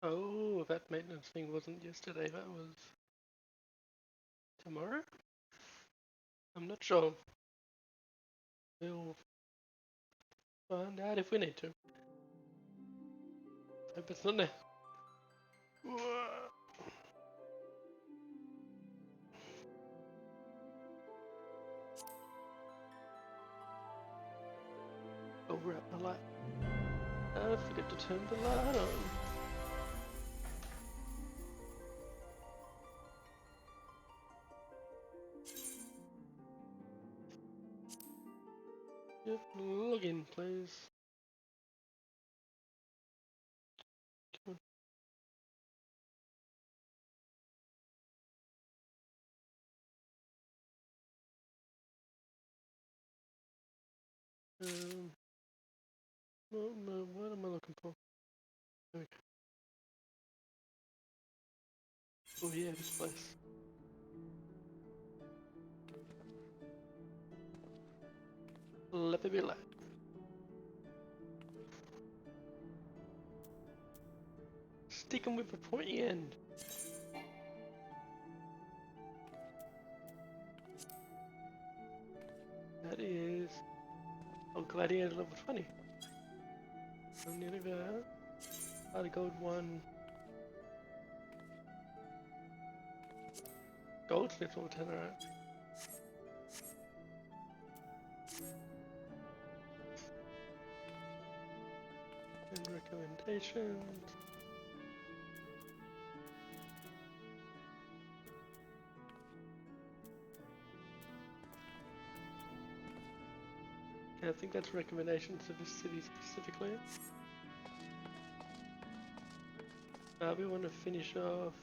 Oh, that maintenance thing wasn't yesterday, that was tomorrow? I'm not sure. We'll find out if we need to. Hope it's not there. Oh, wrap the light. I forgot to turn the light on. Yep, log in, please. Come on. What am I looking for? Okay. Oh yeah, this place. Let me be light. Sticking with the pointy end. That is... Oh, Gladiator level 20. I'm nearly there. I'd have gold 1. Goldsmith level 10, alright. And recommendations. Yeah, I think that's recommendations of the city specifically. We want to finish off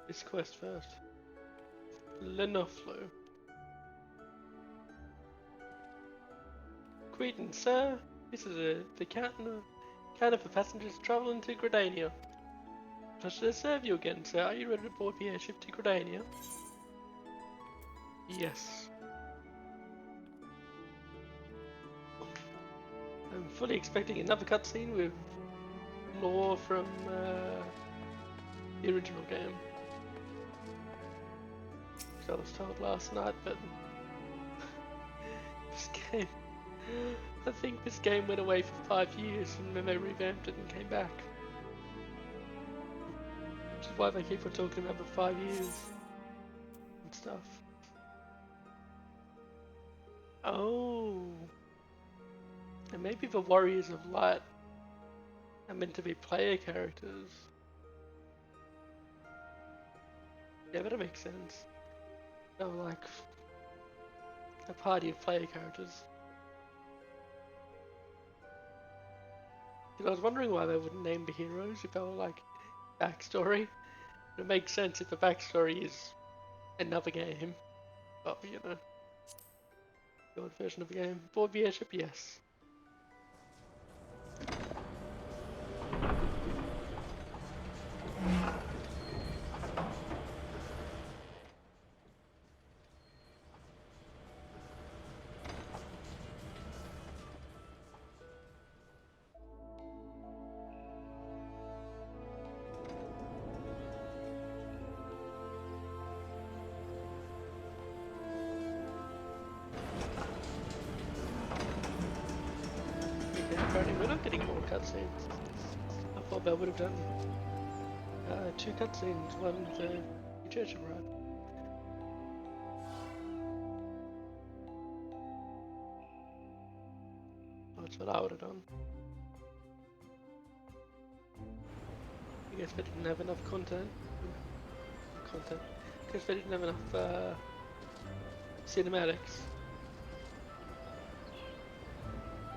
this quest first. Lenoflo. Greetings, sir. This is the counter for passengers traveling to Gradania. Pleasure to serve you again, sir. Are you ready to board the airship to Gradania? Yes. I'm fully expecting another cutscene with lore from the original game. So I was told last night, but this game, I think this game went away for 5 years and then they revamped it and came back. Which is why they keep on talking about the 5 years and stuff. Oh, and maybe the Warriors of Light are meant to be player characters. Yeah, that makes sense. They're like a party of player characters. Because I was wondering why they wouldn't name the heroes if they were like backstory. It makes sense if the backstory is another game. But you know, the old version of the game. Board the airship, yes. Apparently we're not getting more cutscenes. I thought they would have done 2 cutscenes, one with the Egyptian ride. That's what I would have done. I guess they didn't have enough content. I guess they didn't have enough cinematics.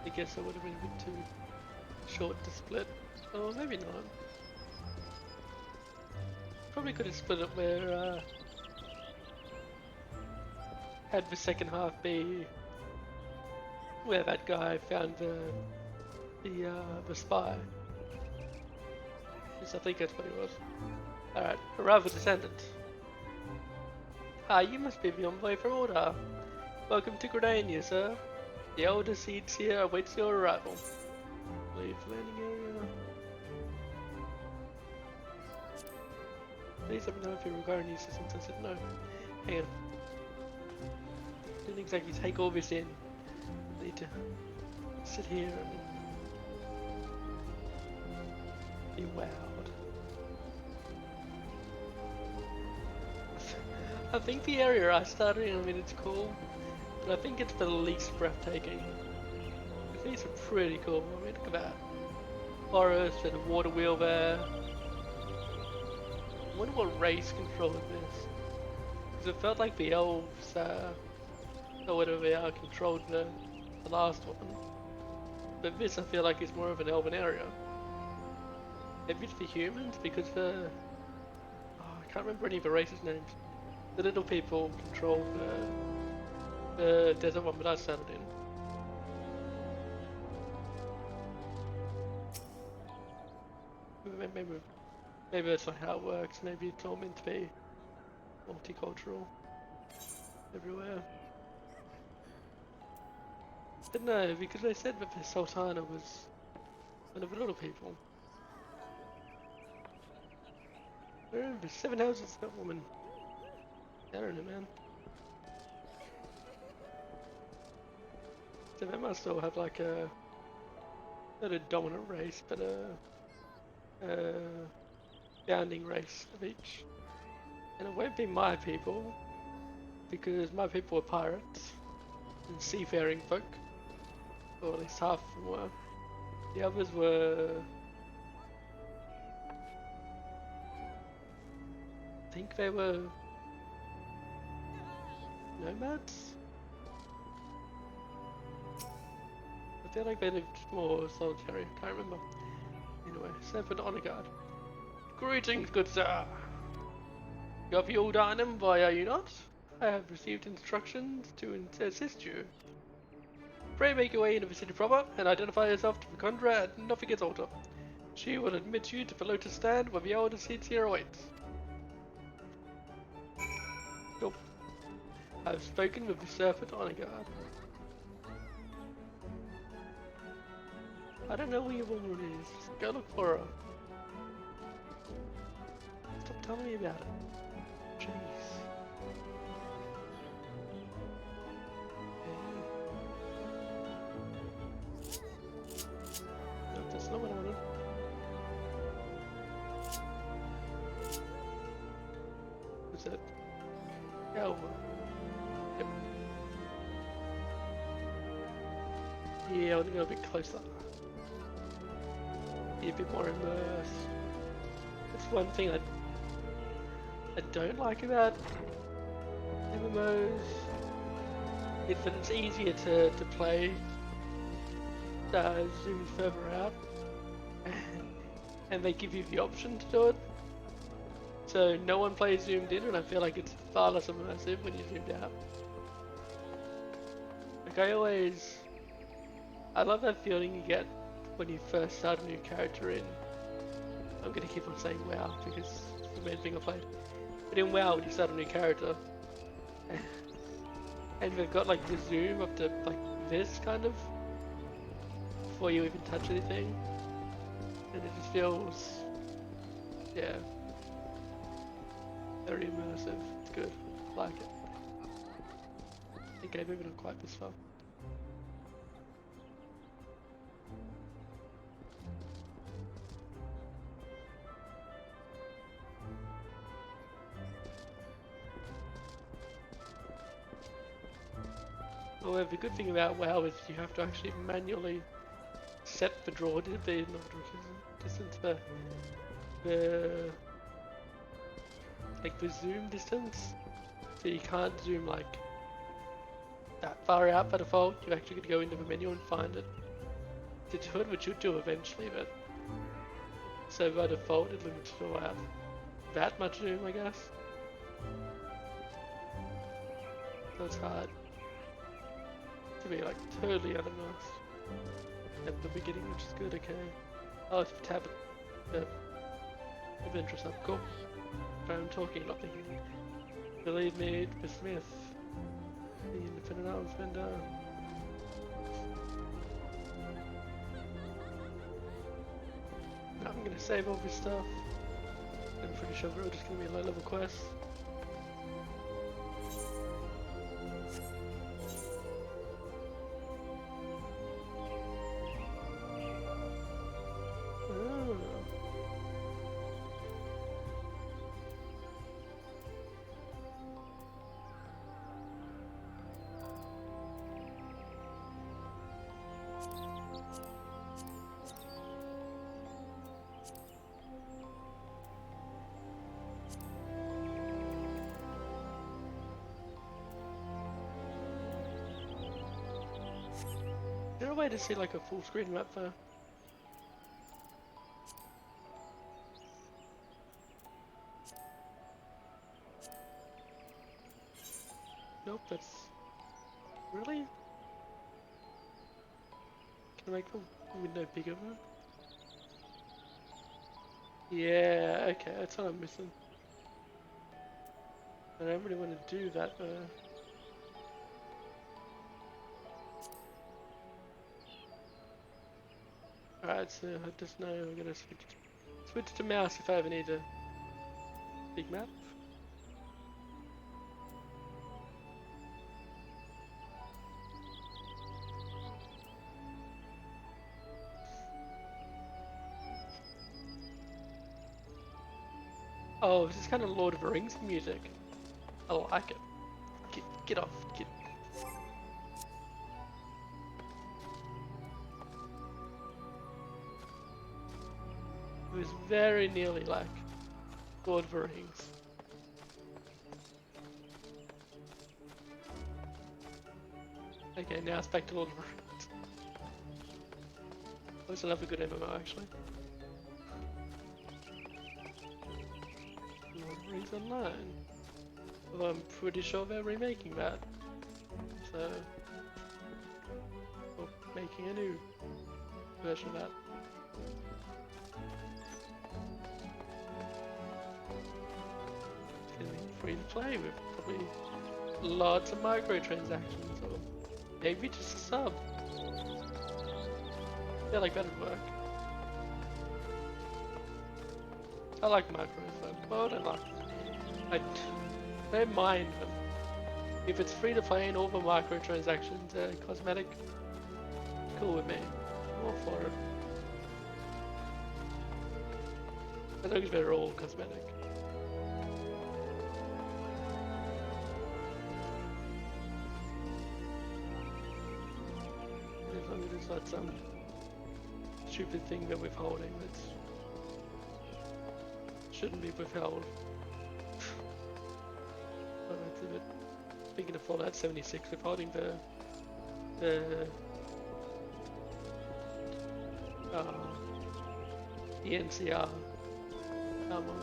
I guess it would have been a bit too short to split. Or maybe not. Probably could have split it where had the second half be where that guy found the spy. Yes, I think that's what it was. Alright, arrival descendant. Ah, you must be the envoy from Order. Welcome to Gradania, sir. The Elder Seeds here awaits your arrival. Leave landing area. Please let me know if you require any assistance. I said no. Hang on. Didn't exactly take all this in. I need to sit here and be wowed. I think the area I started in, I mean, it's cool, but I think it's the least breathtaking. These are pretty cool. I mean, look at that. Forest and a water wheel there. I wonder what race controlled this. Because it felt like the elves, or whatever they are, controlled the last one. But this I feel like is more of an elven area. Maybe it's the humans, because the... Oh, I can't remember any of the races' names. The little people controlled the desert one that I started in. Maybe that's not how it works. Maybe it's all meant to be multicultural everywhere. But no, because they said that the Sultana was one of the little people. Where are the 7 houses that woman? I don't know, man. So they must all have like a, not a dominant race, but a founding race of each. And it won't be my people, because my people are pirates and seafaring folk, or at least half of them were. The others were... I think they were nomads? I feel like they lived more solitary, I can't remember. Anyway, Sanford Honor Guard. Greetings, good sir! You have your item, why are you not? I have received instructions to assist you. Pray make your way into the city proper and identify yourself to the Conjuror at Nothinger's altar. She will admit you to the Lotus Stand where the elder seats here awaits. Cool. I've spoken with the Serpent Honor Guard. I don't know where your woman is. Just go look for her. Stop telling me about it. Jeez. No, that's not what I wanted. Who's that? Alva. Yep. Yeah, I want to go a bit closer. Be a bit more immersed. That's one thing I don't like about MMOs, is that it's easier to play zoomed further out, and they give you the option to do it. So no one plays zoomed in, and I feel like it's far less immersive when you zoomed out. Like I love that feeling you get when you first start a new character in... I'm gonna keep on saying WoW because it's the main thing I played. But in WoW, when you start a new character, and they've got like the zoom up to like this kind of, before you even touch anything, and it just feels, yeah, very immersive. It's good. I like it. Okay, maybe not quite this far. However, the good thing about WoW is you have to actually manually set the draw distance, the zoom distance. So you can't zoom like that far out by default. You actually got to go into the menu and find it to do it, which you'll do eventually. But so by default, it limits to have that much zoom, I guess. So it's hard to be like totally unimmersed at the beginning, which is good. Okay. Oh, it's tab. Of interest up. Cool. I'm talking, not thinking. Believe me, the Smith, the independent arms vendor. Now I'm gonna save all this stuff. I'm pretty sure we're just gonna be low level quests. Oh. Is there a way to see like a full screen map there? Nope, that's... Really? Can I make the window bigger though? Yeah, okay, that's what I'm missing. I don't really want to do that though. Alright, so I just know I'm gonna switch to mouse if I ever need a big map. Oh, this is kind of Lord of the Rings music. I like it. Get off. Get. It was very nearly like Lord of the Rings. Okay, now it's back to Lord of the Rings. That's another good MMO actually. Lord of the Rings Online. Although I'm pretty sure they're remaking that. So, or making a new version of that. It's gonna be free to play with probably lots of microtransactions, or maybe just a sub. Yeah, like that would work. I like micros, but I don't like them. I don't mind them. If it's free to play and all the microtransactions are cosmetic, cool with me. I'm all for it. As long as they're all cosmetic. As long as it's not some stupid thing they're withholding that shouldn't be withheld. Oh, that's a bit. Speaking of Fallout 76, withholding the NCR armor.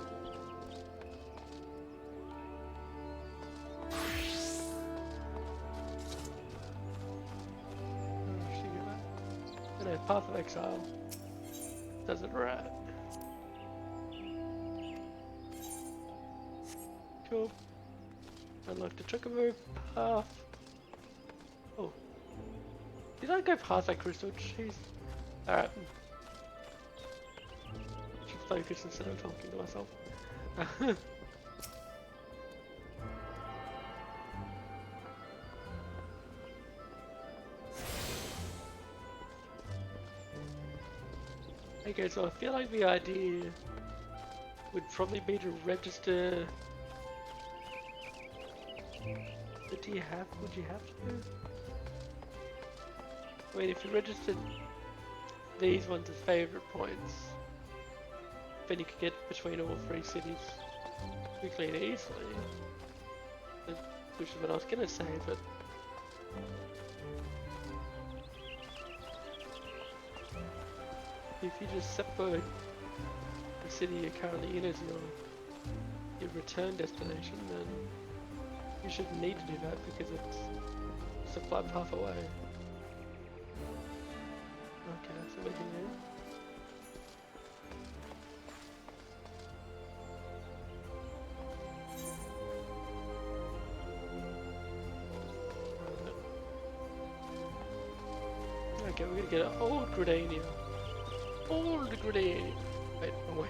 And Path of Exile does it right. Cool. Unlock the Chocobo path. Oh. Did I go past that crystal? Jeez. Alright. Should focus instead of talking to myself. Okay, so I feel like the idea would probably be to register. But would you have to? I mean, if you registered these ones as favourite points, then you could get between all three cities quickly and easily. Which is what I was gonna say, but if you just separate the city you're currently in as your return destination, then you shouldn't need to do that because it's a flight path away. Okay, so we can do. Okay, we're gonna get an old Gridania. Old Gridania. Wait, no way.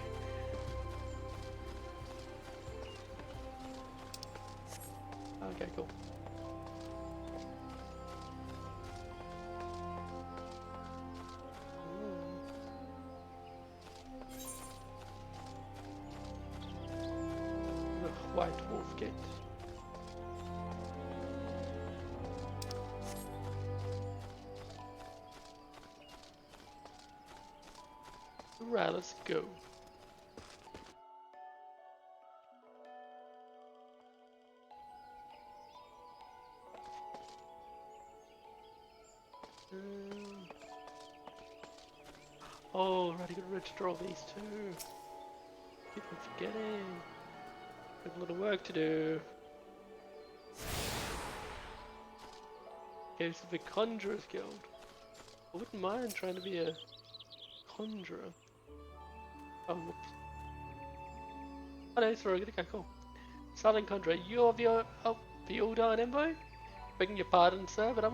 Gate. Right, let's go. Oh, right, I gotta register all these too. Keep on forgetting. Got a lot of work to do. Goes to the Conjurer's Guild. I wouldn't mind trying to be a conjurer. Oh, whoops. Oh no, sorry, okay, cool. Silent Conjurer, you're the Uldan Envoy? Begging your pardon, sir, but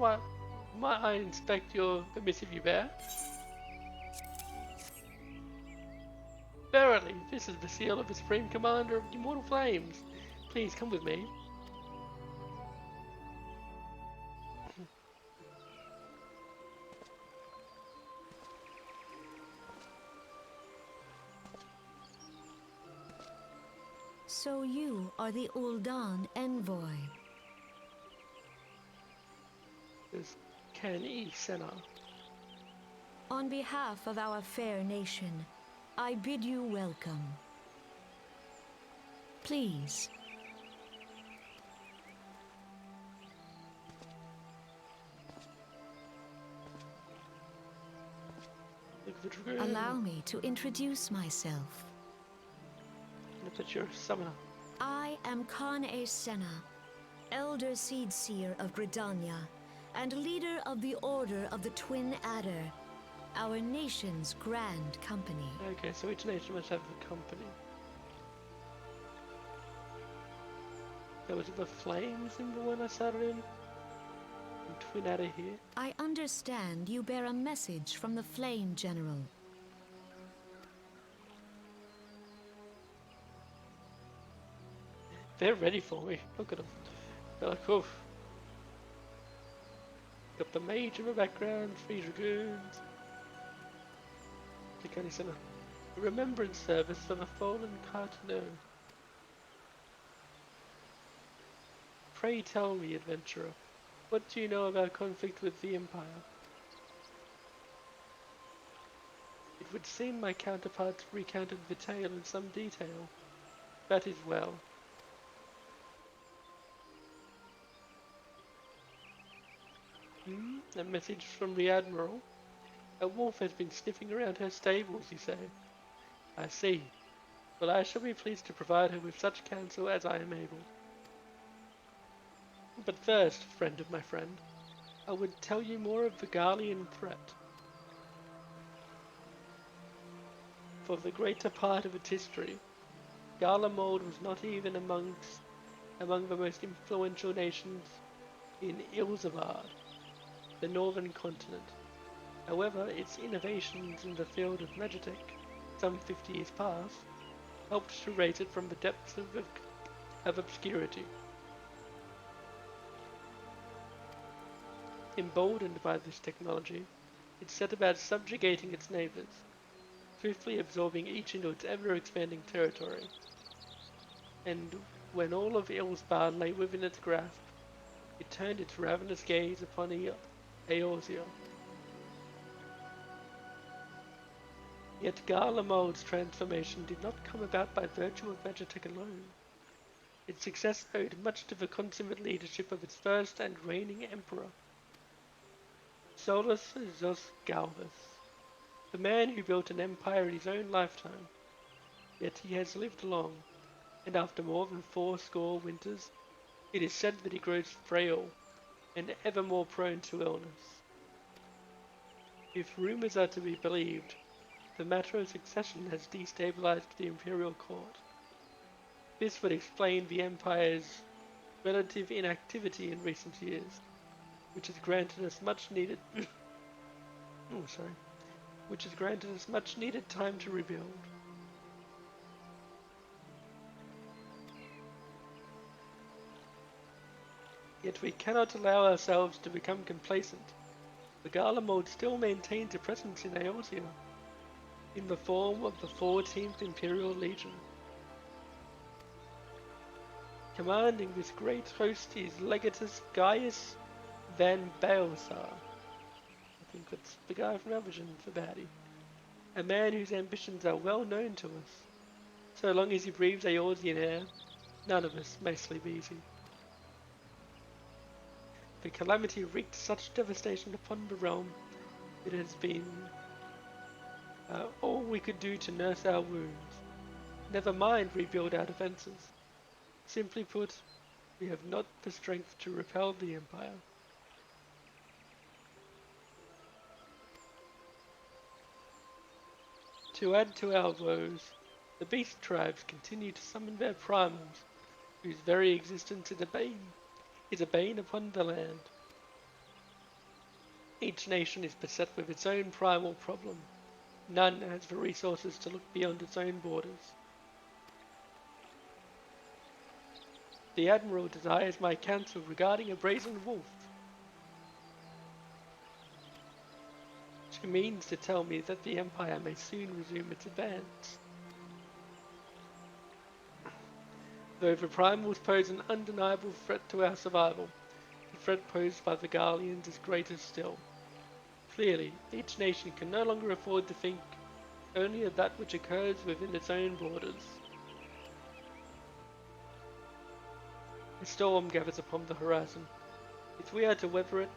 might I inspect your missive you bear? Verily, this is the seal of the Supreme Commander of Immortal Flames. Please come with me. So you are the Uldan Envoy. There's Ken Senna. On behalf of our fair nation, I bid you welcome. Please. Allow me to introduce myself. But you're a summoner. I am Khan Senna, Elder Seedseer of Gridania, and leader of the Order of the Twin Adder, our nation's grand company. Okay, so each nation must have a company. So was it the Flames in the one I started in? And Twin Adder here? I understand you bear a message from the Flame General. They're ready for me. Look at them. They're like, oof. Got the mage in the background, 3 dragoons. The County Centre. A remembrance service for the fallen Cartano. Pray tell me, adventurer, what do you know about conflict with the Empire? It would seem my counterparts recounted the tale in some detail. That is well. A message from the Admiral? A wolf has been sniffing around her stables, you say? I see. Well, I shall be pleased to provide her with such counsel as I am able. But first, friend of my friend, I would tell you more of the Garlean threat. For the greater part of its history, Garlemald was not even among the most influential nations in Ilzavad, the northern continent. However, its innovations in the field of magitech, some 50 years past, helped to raise it from the depths of obscurity. Emboldened by this technology, it set about subjugating its neighbors, swiftly absorbing each into its ever-expanding territory. And when all of Ilsbard lay within its grasp, it turned its ravenous gaze upon Eorzea. Yet Garlemald's transformation did not come about by virtue of magitech alone. Its success owed much to the consummate leadership of its first and reigning emperor, Solus Zos Galvus, the man who built an empire in his own lifetime. Yet he has lived long, and after more than 80 winters, it is said that he grows frail and ever more prone to illness. If rumors are to be believed, the matter of succession has destabilized the imperial court. This would explain the empire's relative inactivity in recent years, which has granted us much needed time to rebuild. Yet we cannot allow ourselves to become complacent. The Garlemald still maintains a presence in Eorzea, in the form of the 14th Imperial Legion. Commanding this great host is Legatus Gaius Van Baelsar. I think that's the guy from Elvision for baddie. A man whose ambitions are well known to us. So long as he breathes Eorzean air, none of us may sleep easy. The calamity wreaked such devastation upon the realm, it has been all we could do to nurse our wounds. Never mind rebuild our defences. Simply put, we have not the strength to repel the Empire. To add to our woes, the beast tribes continue to summon their primals, whose very existence is a bane upon the land. Each nation is beset with its own primal problem. None has the resources to look beyond its own borders. The Admiral desires my counsel regarding a brazen wolf. She means to tell me that the Empire may soon resume its advance. Though the primals pose an undeniable threat to our survival, the threat posed by the Garleans is greater still. Clearly, each nation can no longer afford to think only of that which occurs within its own borders. A storm gathers upon the horizon. If we are to weather it,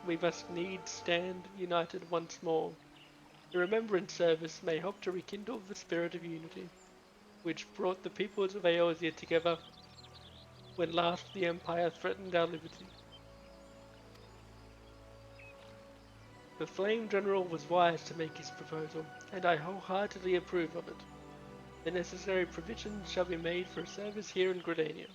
we must needs stand united once more. The remembrance service may help to rekindle the spirit of unity, which brought the peoples of Eorzea together when last the Empire threatened our liberty. The Flame General was wise to make his proposal, and I wholeheartedly approve of it. The necessary provisions shall be made for a service here in Gridania.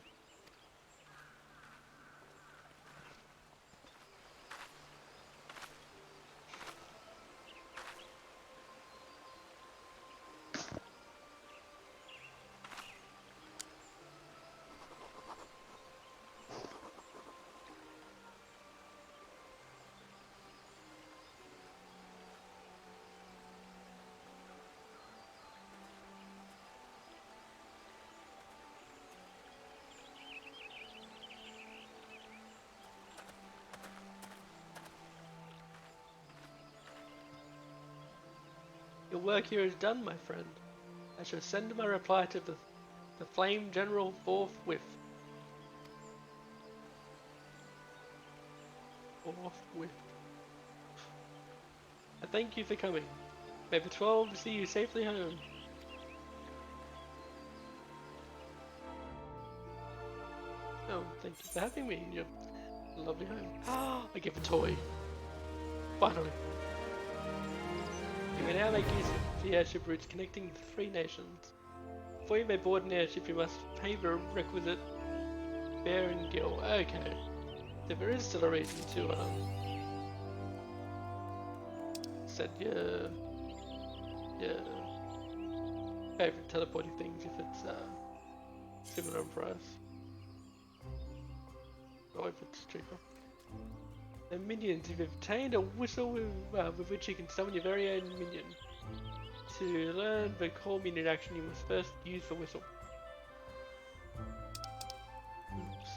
Your work here is done, my friend. I shall send my reply to the Flame General forthwith. Forthwith. I thank you for coming. May the 12 see you safely home. Oh, thank you for having me in your lovely home. I give a toy. Finally. You may now make use of the airship routes connecting the three nations. Before you may board an airship, you must pay the requisite fare and gill. Okay. So there is still a reason to, set your favorite teleporting things if it's, similar in price. Or if it's cheaper. The minions, you've obtained a whistle with which you can summon your very own minion. To learn the call minion action, you must first use the whistle. Oops.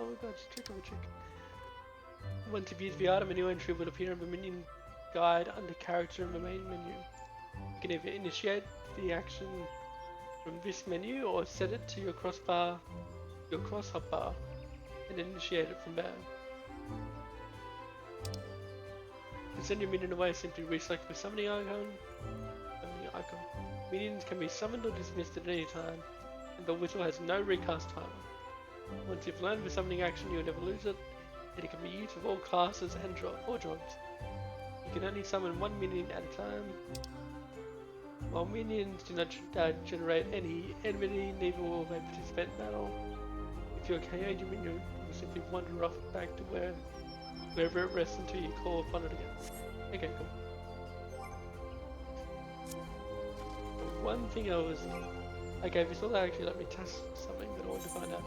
Oh my god, it's trick or trick. Once you've used the item, a new entry will appear in the minion guide under character in the main menu. You can either initiate the action from this menu or set it to your crossbar, your cross-hop bar, and initiate it from there. To send your minion away, simply reselect the summoning icon. Minions can be summoned or dismissed at any time, and the whistle has no recast timer. Once you've learned the summoning action, you'll never lose it, and it can be used with all classes and jobs. You can only summon one minion at a time. While minions do not generate any enmity, neither will they participate in battle. If you're KO'd, your minion will simply wander off back to wherever it rests until you call upon it again. Okay, cool. The one thing okay, this will actually let me test something that I want to find out.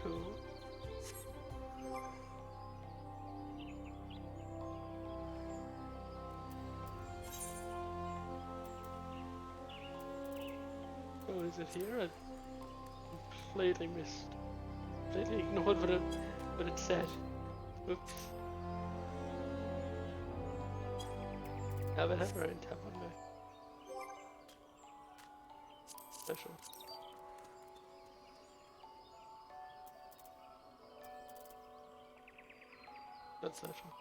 Cool. What is it here? I completely missed. Completely ignored what it said. Oops. Now they have our own tab on there. Special. Not social.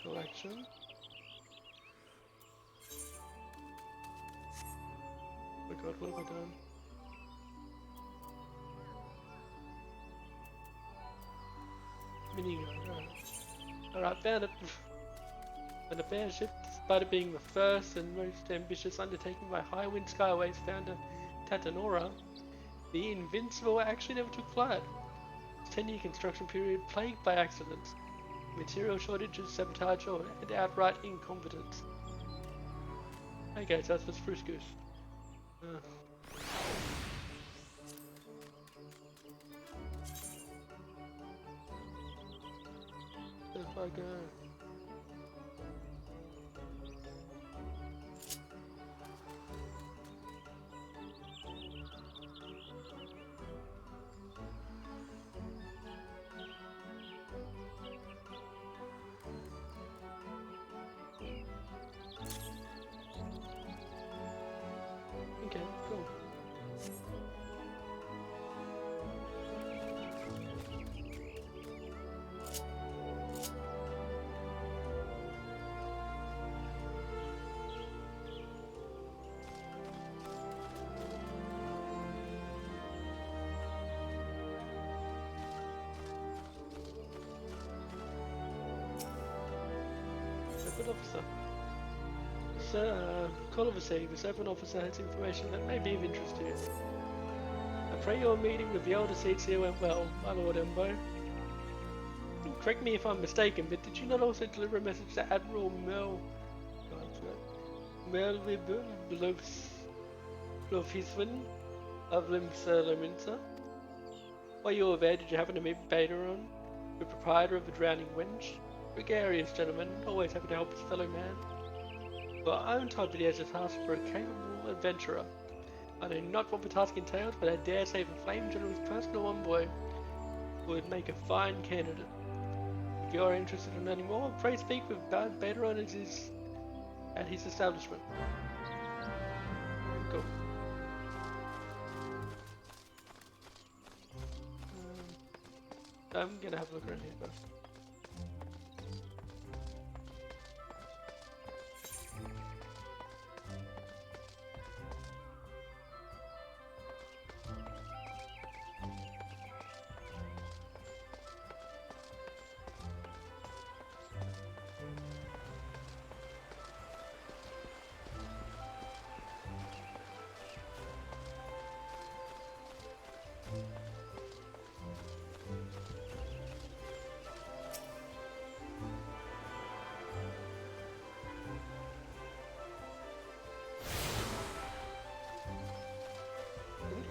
Collection. Oh my god, what have I done? Mini gun, alright, found it. And the bear ship, despite it being the first and most ambitious undertaking by Highwind Skyways founder Tatanora, the Invincible actually never took flight. Its 10-year construction period plagued by accidents, material shortages, sabotage, and outright incompetence. Okay, so that's the Spruce Goose. If I go... Okay, cool. Good officer. Sir, call of a saying, this open officer has information that may be of interest to you. I pray your meeting with the elder seats here went well, my lord Embo. Correct me if I'm mistaken, but did you not also deliver a message to Admiral Melvin of Limsa? While you were there, did you happen to meet Baderon, the proprietor of the Drowning Wench? Gregarious gentleman, always happy to help his fellow man. But I'm told that he has a task for a capable adventurer. I know not what the task entails, but I dare say the Flame General's personal envoy would make a fine candidate. If you are interested in learning more, pray speak with Baderon at his establishment. Cool. I'm gonna have a look around here first.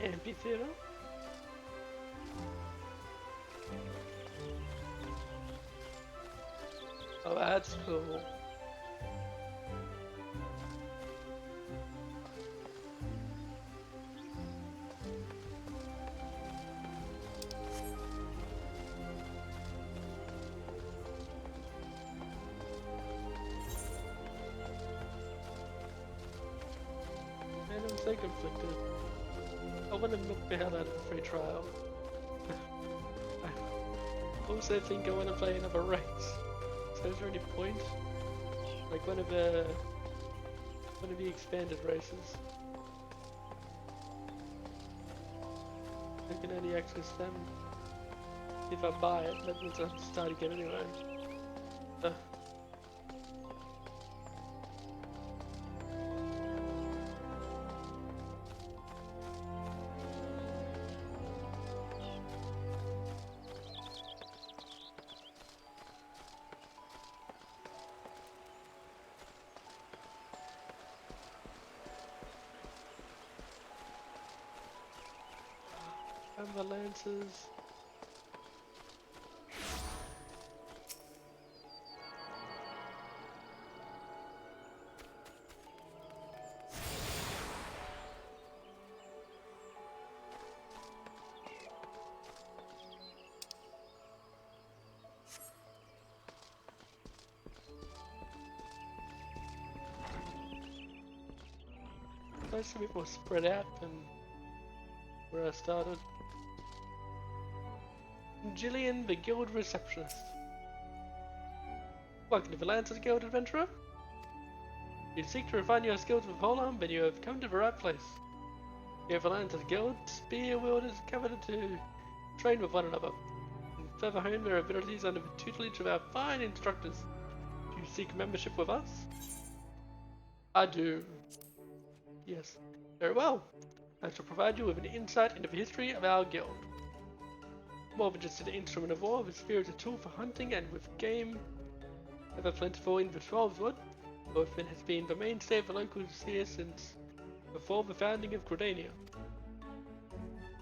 Amphitheater? Oh, that's cool. Man, I'm so conflicted. I want to milk the hell out of a free trial. I also think I want to play another race. So is there any point? Like one of the expanded races. I can only access them if I buy it. That means I have to start again anyway. and the lancers. It's a bit more spread out than where I started. Gillian, the guild receptionist. Welcome to the Lancers Guild, adventurer. You seek to refine your skills with polearm, then you have come to the right place. Here at the Lancers Guild, spear wielders gather to train with one another and further hone their abilities under the tutelage of our fine instructors. Do you seek membership with us? I do. Yes. Very well. I shall provide you with an insight into the history of our guild. More than just an instrument of war, the spear is a tool for hunting, and with game ever plentiful in the 12's Wood, Northman has been the mainstay of the locals here since before the founding of Gridania.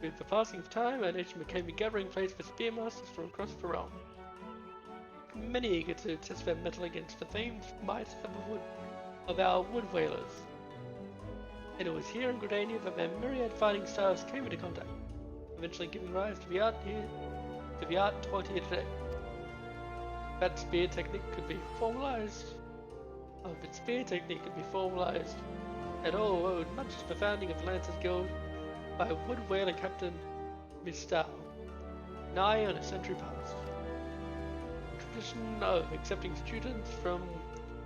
With the passing of time, our nation became a gathering place for spearmasters from across the realm. Many eager to test their mettle against the famed might of our wood whalers. And it was here in Gridania that their myriad fighting styles came into contact, eventually giving rise to the art taught here today. That spear technique could be formalized. At all owed much to the founding of the Lancers Guild by wood whaler captain Miss Stahl, nigh on a century past. The tradition of accepting students from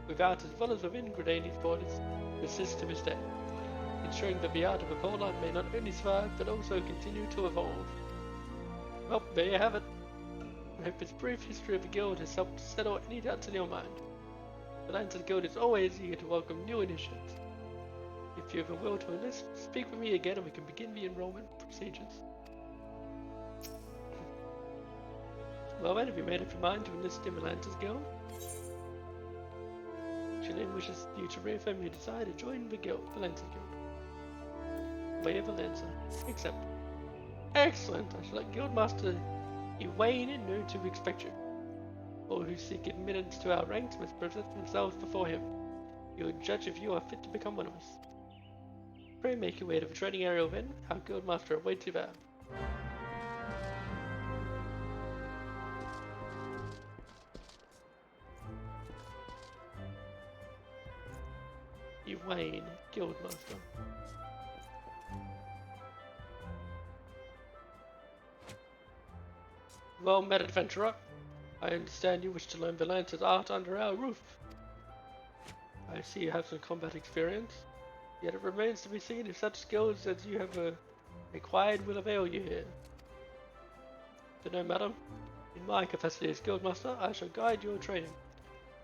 without as well as within Gridania's borders persists to this day, ensuring that the art of a polearm may not only survive but also continue to evolve. Well, there you have it. I hope this brief history of the guild has helped settle any doubts in your mind. The Lancers Guild is always eager to welcome new initiates. If you have a will to enlist, speak with me again and we can begin the enrollment procedures. Well then, have you made up your mind to enlist in the Lancers Guild? Julian wishes you to reaffirm your desire to join the Lancers Guild. Way of the Lancer. Accept. Excellent! I shall let Guildmaster Ewain know to expect you. All who seek admittance to our ranks must present themselves before him. He will judge if you are fit to become one of us. Pray make your way to the training area then. Our Guildmaster awaits you there. Ewain, Guildmaster. Well met, adventurer. I understand you wish to learn the Lancer's art under our roof. I see you have some combat experience, yet it remains to be seen if such skills as you have acquired will avail you here. So no, madam, in my capacity as Guildmaster, I shall guide your training,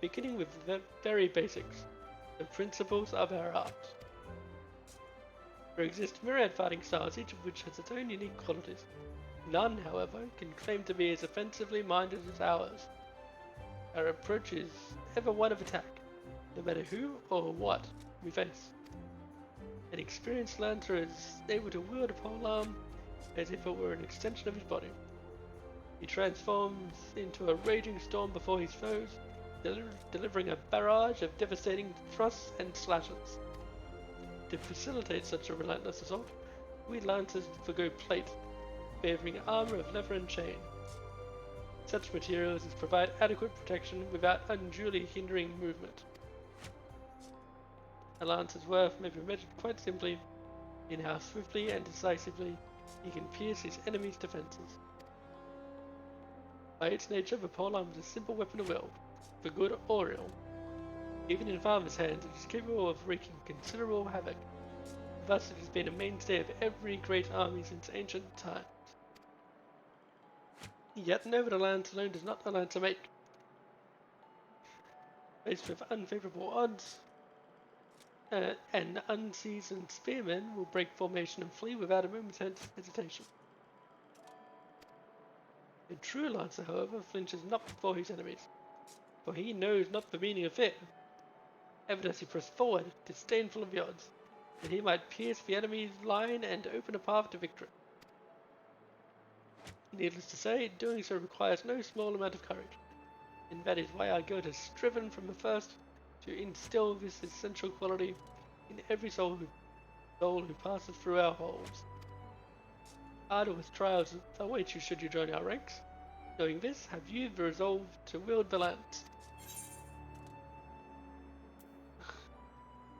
beginning with the very basics, the principles of our art. There exist myriad fighting styles, each of which has its own unique qualities. None, however, can claim to be as offensively minded as ours. Our approach is ever one of attack, no matter who or what we face. An experienced Lancer is able to wield a polearm as if it were an extension of his body. He transforms into a raging storm before his foes, delivering a barrage of devastating thrusts and slashes. To facilitate such a relentless assault, we Lancers forgo plate, favouring armour of leather and chain. Such materials as provide adequate protection without unduly hindering movement. A Lancer's worth may be measured quite simply in how swiftly and decisively he can pierce his enemy's defences. By its nature, the polearm is a simple weapon to wield, for good or ill. Even in farmers' hands, it is capable of wreaking considerable havoc. Thus, it has been a mainstay of every great army since ancient times. Yet, over the Lance alone does not the Lancer make. Faced with unfavourable odds, an unseasoned spearman will break formation and flee without a moment's hesitation. A true Lancer, however, flinches not before his enemies, for he knows not the meaning of fear. Ever does he press forward, disdainful of the odds, that he might pierce the enemy's line and open a path to victory. Needless to say, doing so requires no small amount of courage, and that is why our guild has striven from the first to instill this essential quality in every soul who passes through our halls. Arduous trials await you should you join our ranks. Knowing this, have you the resolve to wield the lance?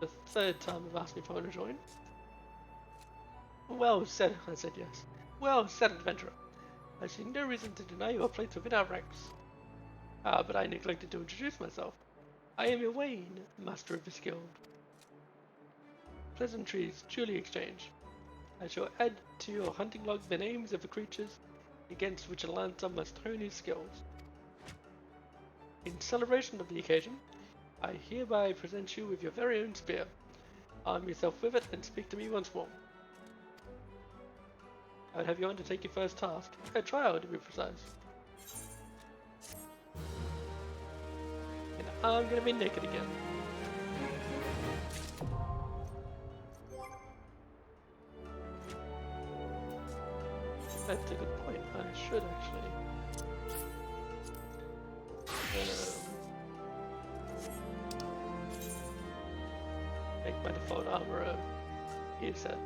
The third time they've asked me if I want to join. Well said, I said yes. Well said, adventurer. I see no reason to deny your place within our ranks. Ah, but I neglected to introduce myself. I am Wayne, master of this guild. Pleasantries duly exchanged. I shall add to your hunting log the names of the creatures against which a lancer must hone his skills. In celebration of the occasion, I hereby present you with your very own spear. Arm yourself with it and speak to me once more. I would have you undertake your first task, a trial to be precise. And I'm gonna be naked again. That's a good point. I should actually. Make my default armor a gear set.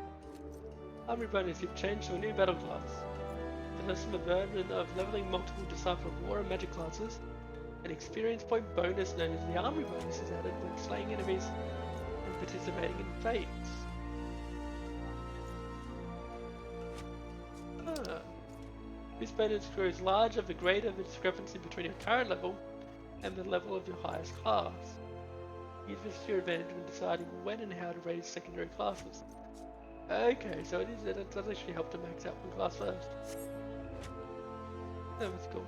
Armor bonus, you've changed to a new battle class. To lessen the burden of leveling multiple Disciple of War and Magic classes, an experience point bonus known as the armor bonus is added when slaying enemies and participating in fates. This bonus grows larger the greater the discrepancy between your current level and the level of your highest class. Use this to your advantage when deciding when and how to raise secondary classes. Okay, so it does actually help to max out one class first. That was cool.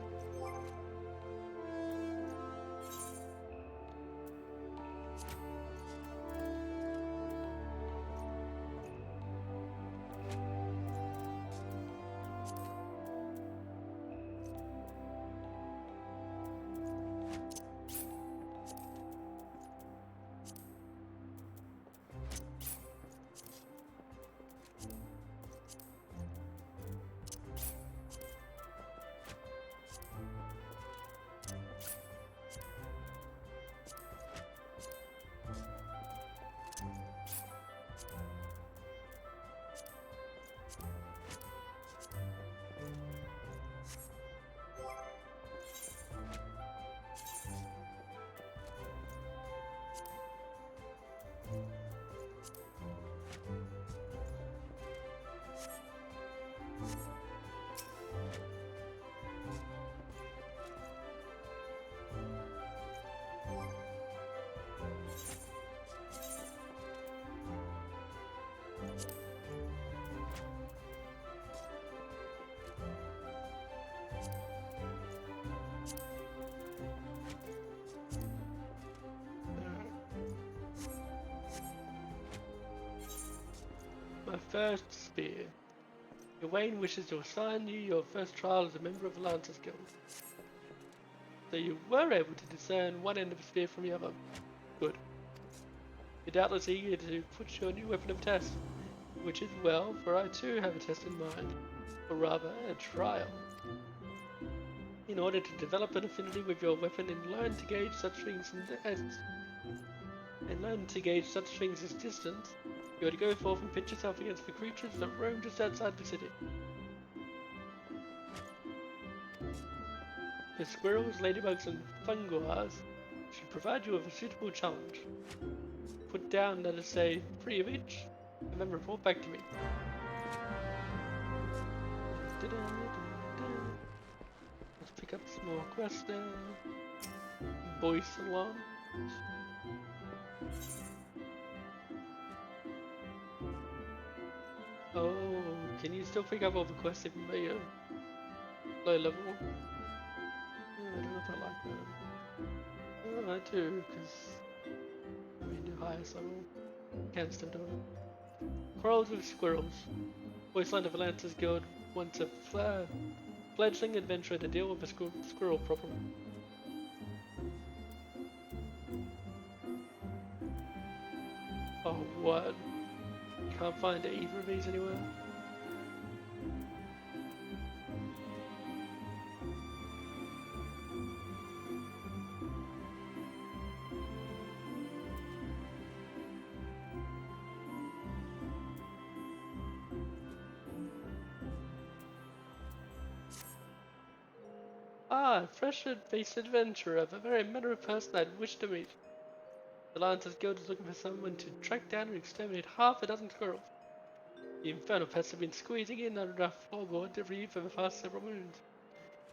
My first spear. Gawain wishes to assign you your first trial as a member of the Lancers Guild. So you were able to discern one end of the spear from the other. Good. You're doubtless eager to put your new weapon of test, which is well, for I too have a test in mind, or rather, a trial. In order to develop an affinity with your weapon and learn to gauge such things as distance, you are to go forth and pitch yourself against the creatures that roam just outside the city. The squirrels, ladybugs, and funguars should provide you with a suitable challenge. Put down, let us say, 3 of each, and then report back to me. Let's pick up some more quests now. Boy Salon. Oh, can you still pick up all the quests even though you're low level? I don't know if I like that. Oh, I do, because I mean, you're highest level. Can still do it. Quarrels with squirrels. Voiceland of the Lancers Guild wants a fledgling adventurer to deal with the squirrel problem. Oh, what? Can't find either of these anywhere? Ah, fresh-faced adventurer, a very manner of person I'd wish to meet. The Lancers Guild is looking for someone to track down and exterminate half a dozen squirrels. The infernal pests have been squeezing in under our floorboards every year for the past several moons,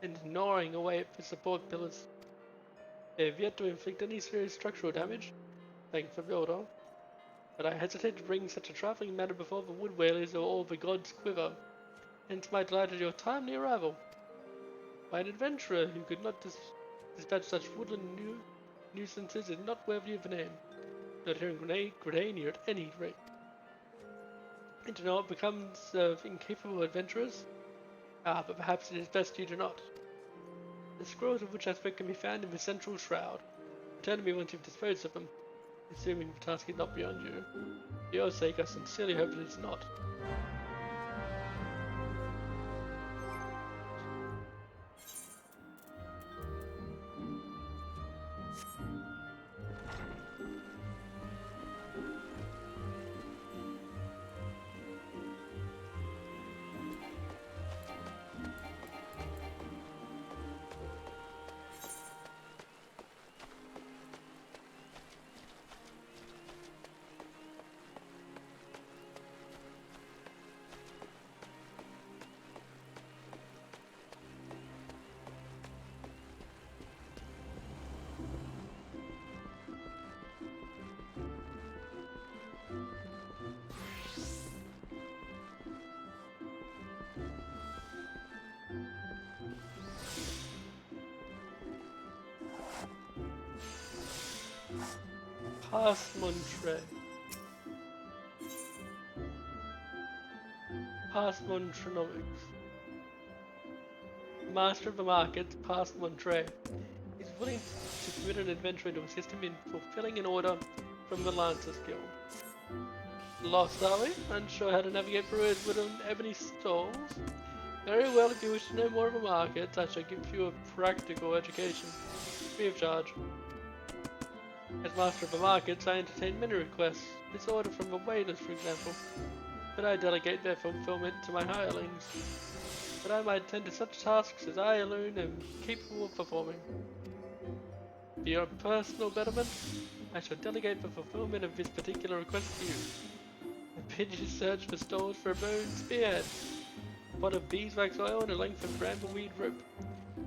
and gnawing away at the support pillars. They have yet to inflict any serious structural damage, thank the builder, but I hesitate to bring such a trifling matter before the wood whalers or all the gods quiver, hence my delight at your timely arrival. By an adventurer who could not dispatch such woodland nuisances is not worthy of the name, not here in Grenania at any rate. And to know what becomes of incapable adventurers? Ah, but perhaps it is best you do not. The scrolls of which I spoke can be found in the central shroud. Return to me once you've disposed of them, assuming the task is not beyond you. For your sake, I sincerely hope it is not. Past Montre. Past Montronomics. Master of the markets, past Montre, is willing to commit an adventurer to assist him in fulfilling an order from the Lancers Guild. Lost, are we? Unsure how to navigate through his wooden ebony stalls? Very well, if you wish to know more of the markets, I shall give you a practical education, free of charge. As master of the markets, I entertain many requests, this order from the whalers, for example, but I delegate their fulfillment to my hirelings, that I might attend to such tasks as I alone am capable of performing. For your personal betterment, I shall delegate the fulfillment of this particular request to you. I bid you search for stores for a bone spearhead, a pot of beeswax oil and a length of brambleweed rope,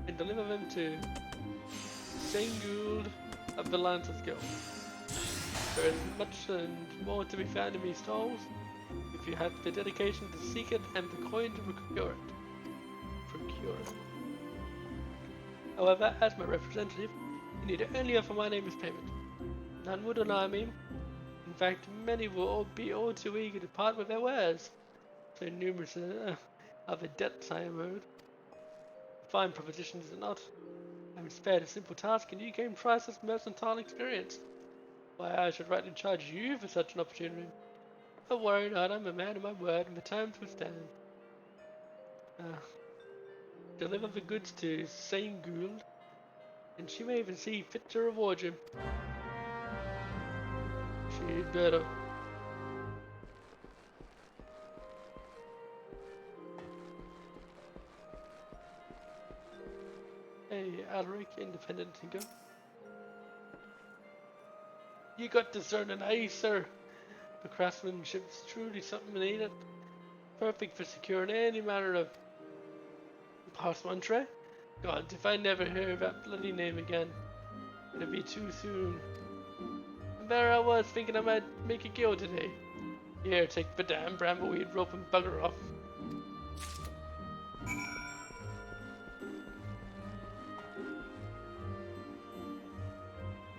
and deliver them to Gould of the Lancers Guild. There is much and more to be found in these stalls, if you have the dedication to seek it and the coin to procure it. However, as my representative, you need only offer my name as payment. None would deny me. In fact, many will be all too eager to part with their wares. So numerous are the debts I am owed. A fine proposition is it not? I am spared a simple task and you gain priceless mercantile experience. Why, I should rightly charge you for such an opportunity. But worry not, I'm a man of my word and the terms will stand. Deliver the goods to Gould, and she may even see fit to reward you. She'd better. Hey, Alaric, independent thinker. You got discerning eye, sir. The craftsmanship's truly something needed. Perfect for securing any manner of past Montre. God, if I never hear that bloody name again, it'll be too soon. And there I was thinking I might make a guild today. Here, take the damn brambleweed rope and bugger off.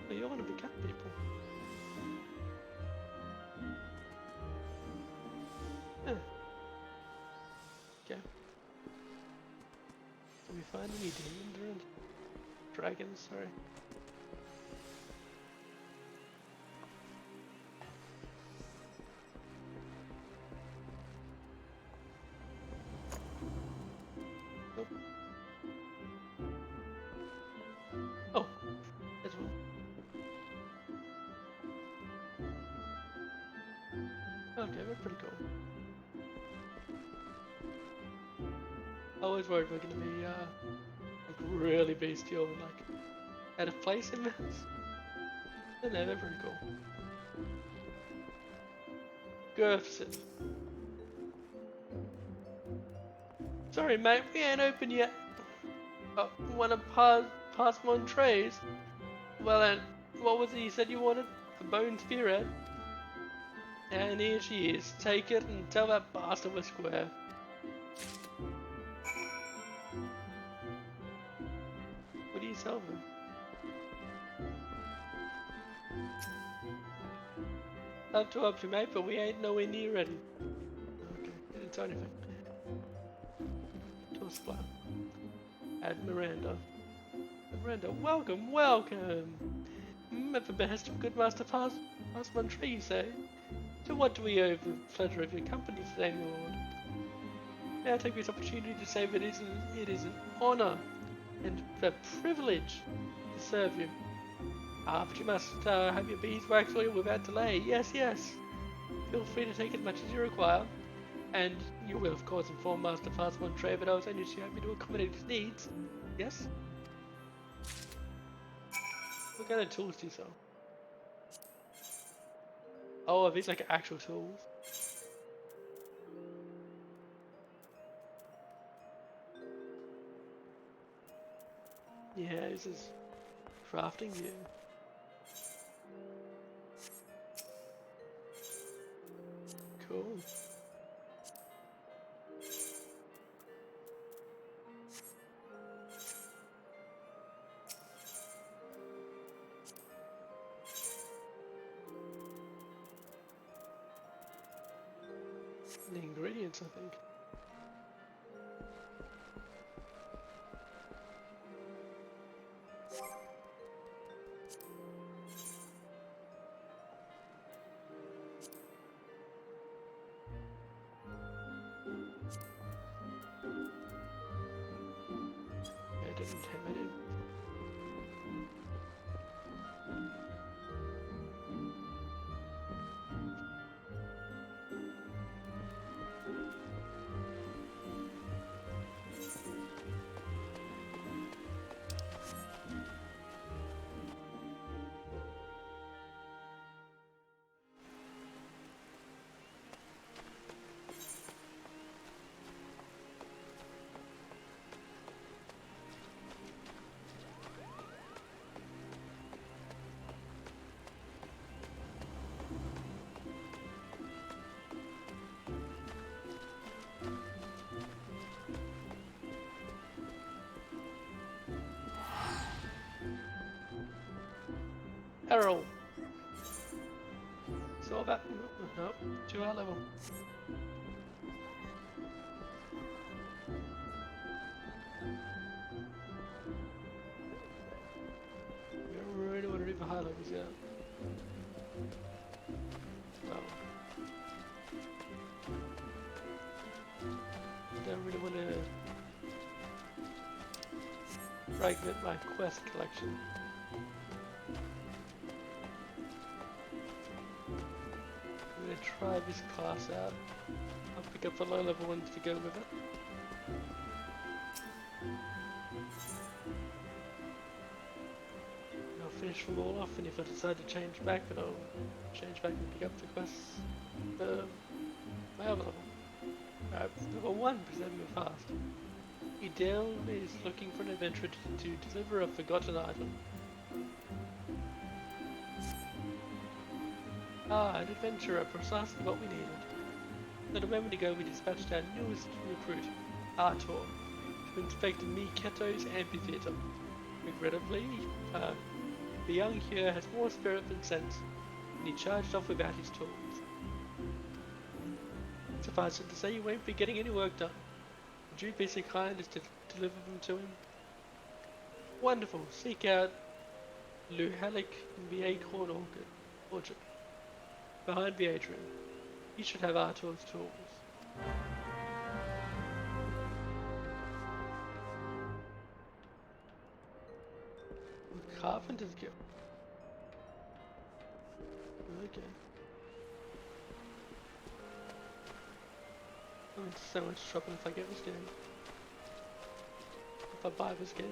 Oh, you're one of the cat people. Huh. Okay. Did we find any demons around? Dragons, sorry. Nope. Oh, there's one. Okay, that's pretty cool. I was worried we're gonna be like really bestial and like out of place in this. I don't know, they're very cool. Gerfson. Sorry mate, we ain't open yet. Oh, wanna pass Montrese? Well then, what was it you said you wanted? The bone spearhead? And here she is. Take it and tell that bastard we're square. What do you sell them? Love to help you mate, but we ain't nowhere near ready. Okay, didn't tell anything. Toss plan. Add Miranda. Miranda, welcome, welcome! At the behest of good Master Passman Tree, you say? So what do we owe the pleasure of your company today, my lord? May I take this opportunity to say that it is an honour and a privilege to serve you. But you must have your beeswax oil without delay. Yes, yes. Feel free to take as much as you require. And you will, of course, inform Master Passman Tree that I was only too happy to accommodate his needs. Yes? What kind of tools do you sell? Oh, are these like actual tools? Yeah, this is crafting gear. Cool. The ingredients, I think. Yeah, it doesn't have it in. Errol. So that no, 2 hour level. We don't really want to do the high levels yet. No. I don't really want to fragment my quest collection. I'm going to try this class out. I'll pick up the low level ones to go with it. I'll finish them all off, and if I decide to change back, then I'll change back and pick up the quests. My other level. Level 1, preserving the past. Idel is looking for an adventurer to deliver a forgotten item. Ah, an adventurer, precisely what we needed. Not a moment ago we dispatched our newest recruit, Artor, to inspect Miketo's amphitheatre. Regrettably, the young here has more spirit than sense, and he charged off without his tools. Suffice it to say, you won't be getting any work done. Would you be so kind as to deliver them to him? Wonderful. Seek out Luhalik in the Acorn Orchard. Behind the atrium. You should have Artor's tools. Carpenter's Guild. Okay. I'm in so much trouble if I get this game. if I buy this game.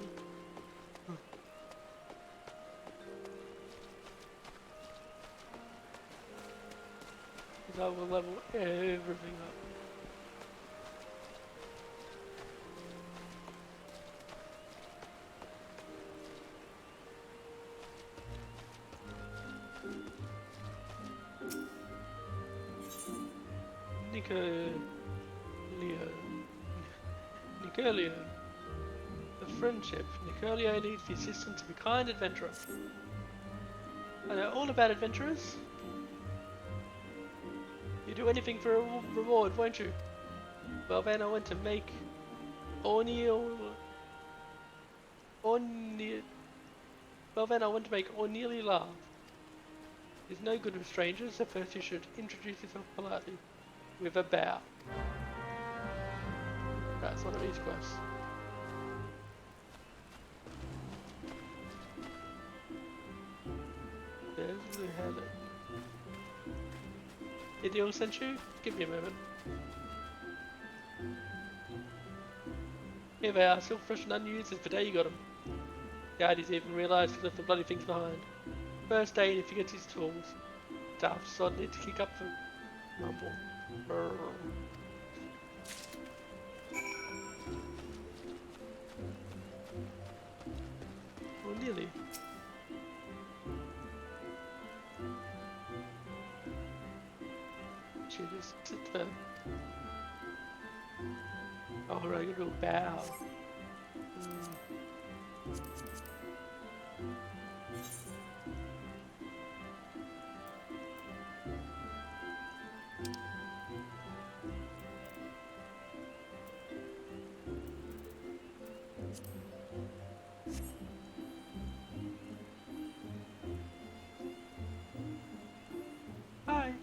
Because I will level everything up. Nicolio. The friendship. Nicolio needs the assistance of a kind adventurer. I know all about adventurers. You do anything for a reward, won't you? Well then I want to make O'Neil... Well then I want to make O'Neilly laugh. He's no good with strangers, so first you should introduce yourself politely. With a bow. That's one of these quests. There's the Helen. Ideal sent you? Give me a moment. Here they are, still fresh and unused as the day you got them. The ID's even realised he left the bloody things behind. First aid if he gets his tools. Tough, so I need to kick up the rumble. Well, nearly. She just sits there. Oh, right, I gotta go bow. Hi.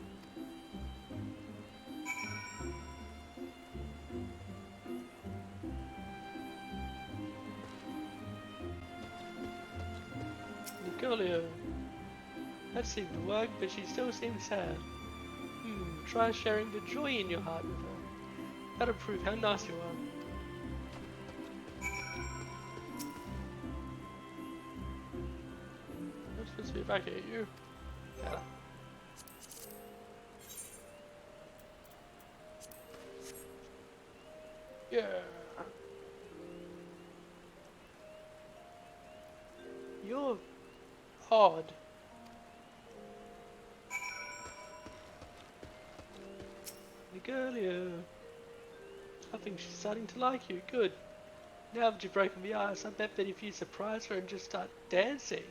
Nicolio. That seemed to work, but she still seems sad. Try sharing the joy in your heart with her. That'll prove how nice you are. Let's see if I can hit you. Yeah. Yeah. You're odd. Nicolio. I think she's starting to like you. Good. Now that you've broken the ice, I bet that if you surprise her and just start dancing,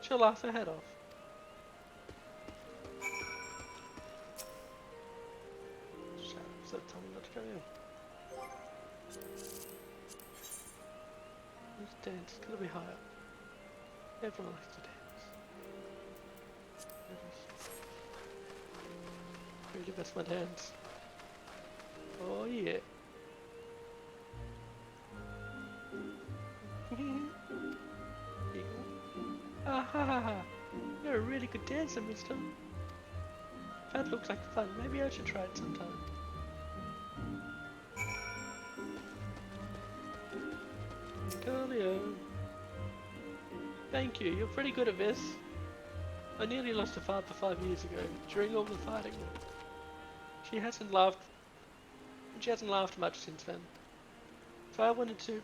she'll laugh her head off. Shut up, so tell me not to go in. Let's dance, it's gonna be high up. Everyone likes to dance. Really best my dance. Oh yeah. Ah ha ha ha. You're a really good dancer, mister. That looks like fun. Maybe I should try it sometime. Nicolio. Thank you, you're pretty good at this. I nearly lost a father 5 years ago, during all the fighting. She hasn't laughed much since then. If I wanted to,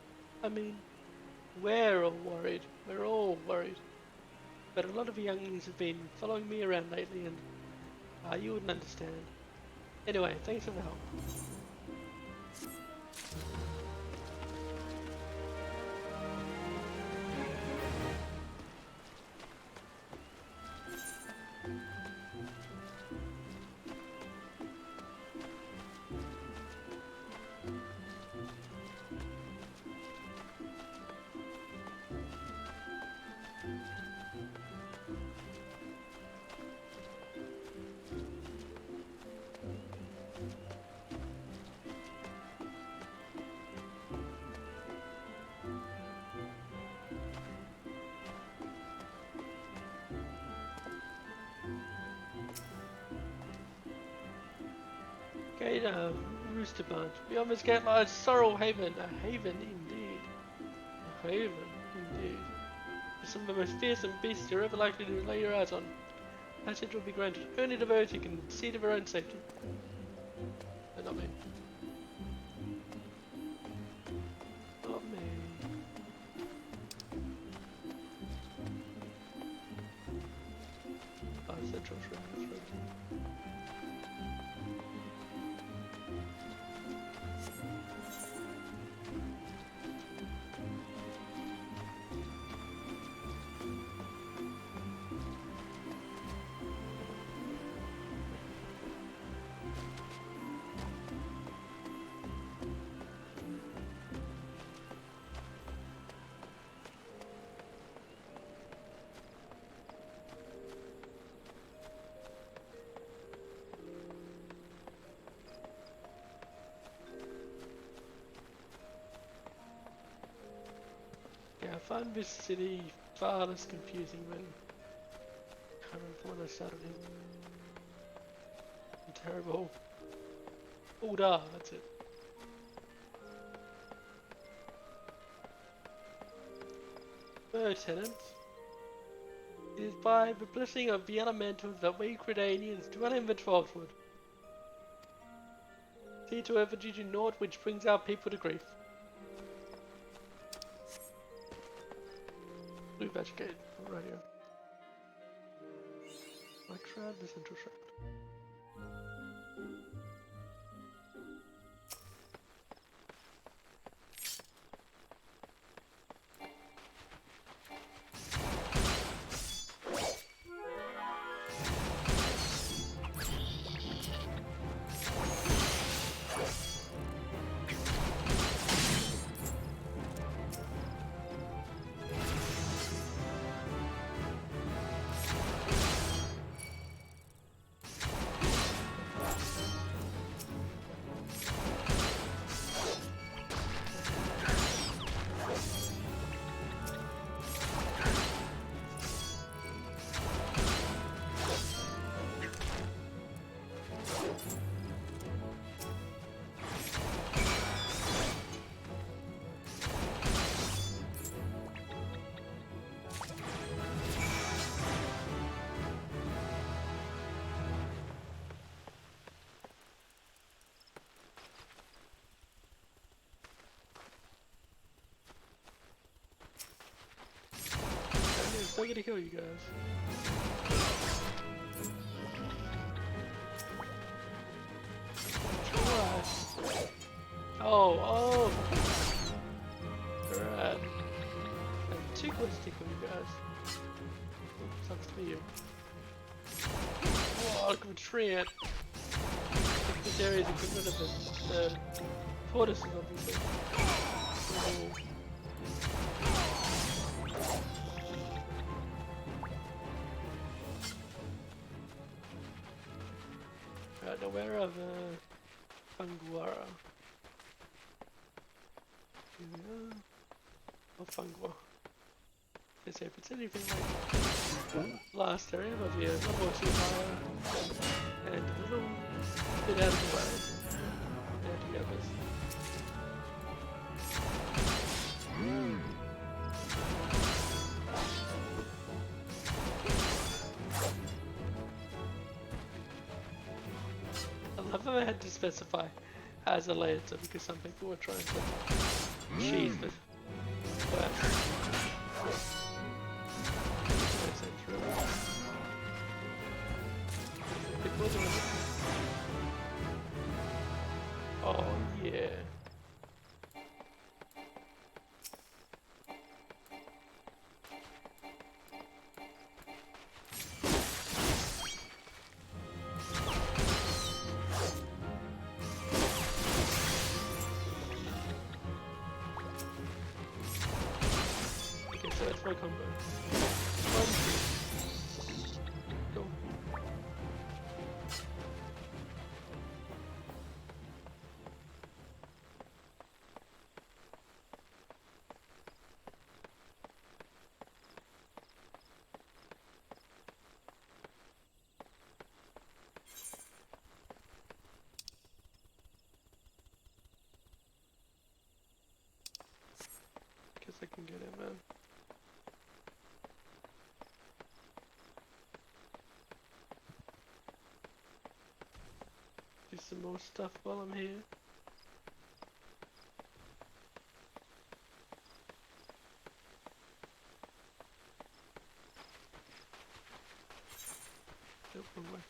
we're all worried. We're all worried. But a lot of the younglings have been following me around lately and you wouldn't understand. Anyway, thanks for the help. Gate Rooster Bunch. We almost get like Sorrel Haven. A haven indeed. haven, indeed. Some of the most fearsome beasts you're ever likely to lay your eyes on. Passage will be granted only to those who can see to their own safety. No, not me. Not me. Oh, Central Shrine, that's right. Yeah, I find this city far less confusing than I remember when I started it. I'm terrible. Order, that's it. Lieutenant, it is by the blessing of the elementals that we Credanians dwell in the 12th wood. See to ever do naught which brings our people to grief. Blue badge gate, right here. Like shroud, the central shroud. I'm still gonna kill you guys. Try. Oh! Alright. I'm too close to kill you guys. Sucks to be you. Oh, look at the tree ant. This area is equivalent of the tortoises, obviously. Oh. Right, now where are the Fanguara? Here we are. Oh, Fangua. Let's see if it's anything like last area, but yeah, a lot more too higher. And a little bit out of the way. And the others. I love that I had to specify as a later because some people were trying to cheese the word. No sense, really. People are doing it. Oh yeah. Okay, so that's my combo. 1, 2. Go. Guess I can can get in, man. Do some more stuff while I'm here. Nope, wrong way.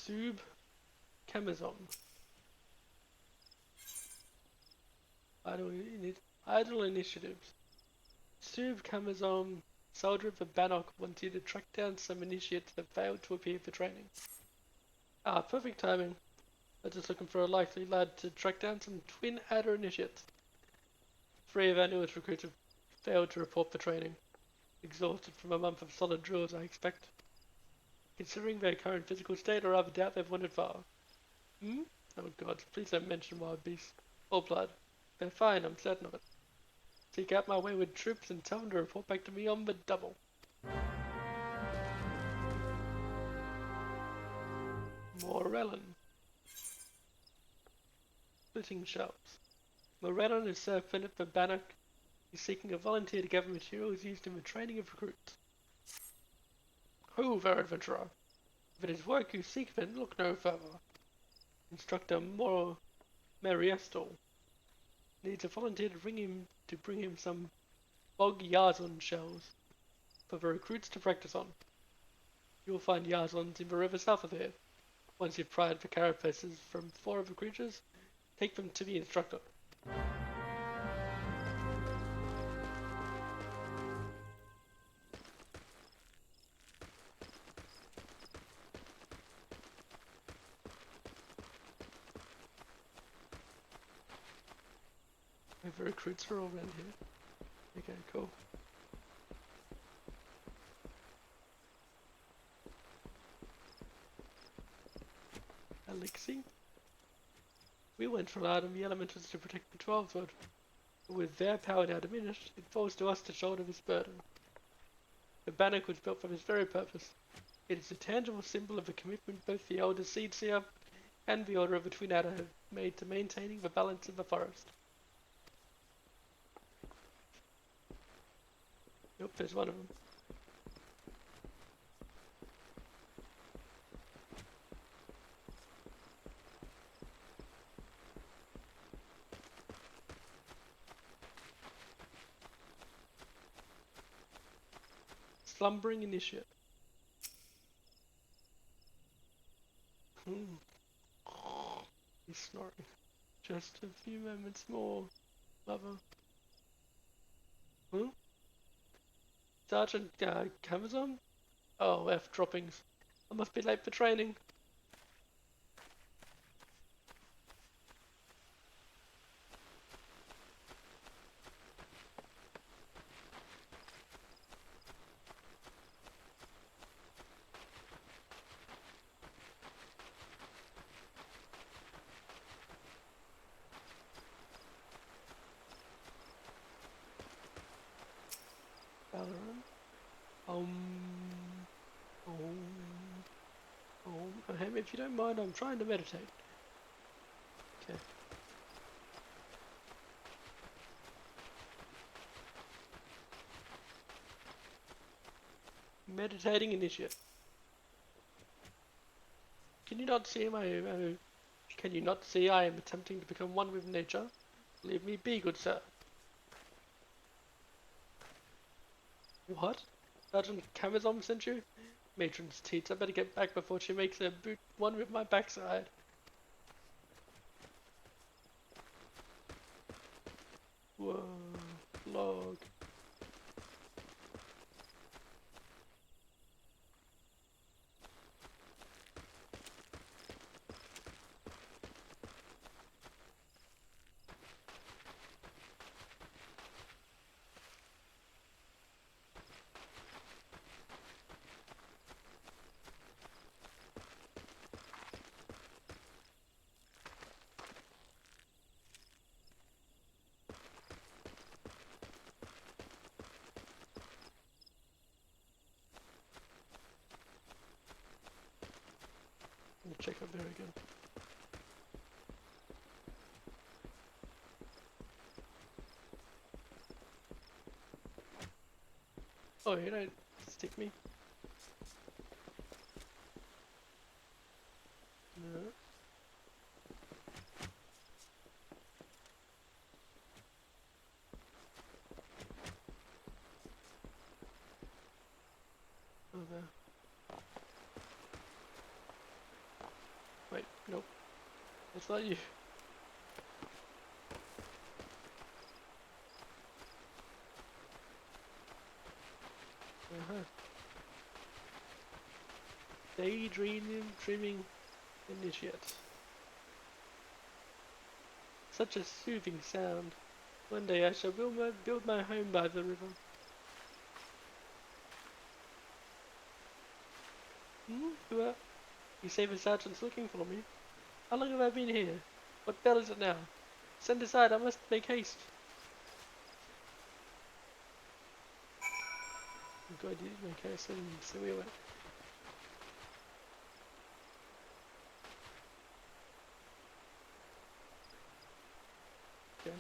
Sub Camazon. Idle initiatives. Sub Camazon, soldier of the Bannock, wants you to track down some initiates that failed to appear for training. Ah, perfect timing. I'm just looking for a likely lad to track down some twin adder initiates. 3 of our newest recruits have failed to report for training. Exhausted from a month of solid drills, I expect. Considering their current physical state, I rather doubt they've wandered far. Hmm? Oh god, please don't mention wild beasts. Or blood. They're fine, I'm certain of it. Seek out my wayward troops and tell them to report back to me on the double. Morellon. Splitting shelves. Morellon is servant at the Bannock. He's seeking a volunteer to gather materials used in the training of recruits. Ho, there, adventurer. If it is work you seek, then look no further. Instructor Mariestal needs a volunteer to bring him some bog Yazon shells for the recruits to practice on. You will find Yazons in the river south of here. Once you've pried the carapaces from 4 of the creatures, take them to the instructor. The recruits are all around here. Okay, cool. Elixir? We went for out on the elementals to protect the 12th Word. But with their power now diminished, it falls to us to shoulder this burden. The bannock was built for this very purpose. It is a tangible symbol of the commitment both the elder Seedseer and the Order of the Twin Adder have made to maintaining the balance of the forest. Nope, there's one of them. Slumbering initiate. He's snoring. Just a few moments more, lover. Huh? Sergeant Camazon? Oh, F droppings. I must be late for training. Valorant. If you don't mind, I'm trying to meditate. Okay. Meditating initiate. Can you not see can you not see I am attempting to become one with nature? Leave me be, good sir. What? Sergeant Camazon sent you? Matron's teats, I better get back before she makes her boot one with my backside. Whoa, log. check up there again. Oh, you don't stick me? No. Oh, there. Wait, nope. That's not you. Uh-huh. Dreaming initiate. Such a soothing sound. One day I shall build my home by the river. Who are... You say the sergeant's looking for me? How long have I been here? What bell is it now? Send aside, I must make haste. Oh God, you did make haste, so we went. Okay.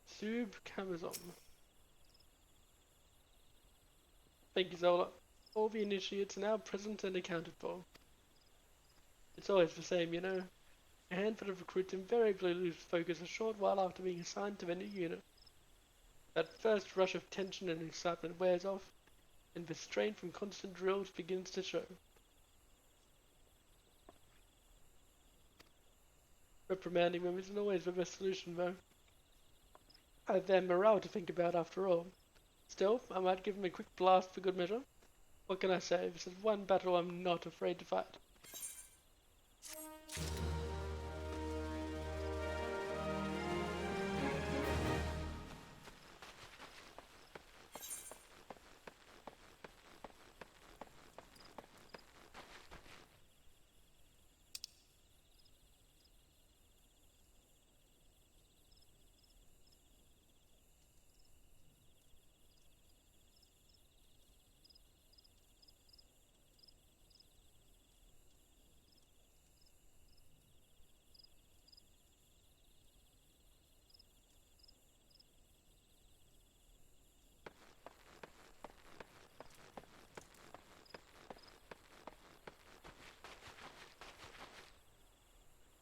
Sub Camazon. Thank you, Zola. All the initiates are now present and accounted for. It's always the same, you know. A handful of recruits invariably lose focus a short while after being assigned to the new unit. That first rush of tension and excitement wears off, and the strain from constant drills begins to show. Reprimanding them isn't always the best solution, though. I have their morale to think about after all. Still, I might give them a quick blast for good measure. What can I say? This is one battle I'm not afraid to fight.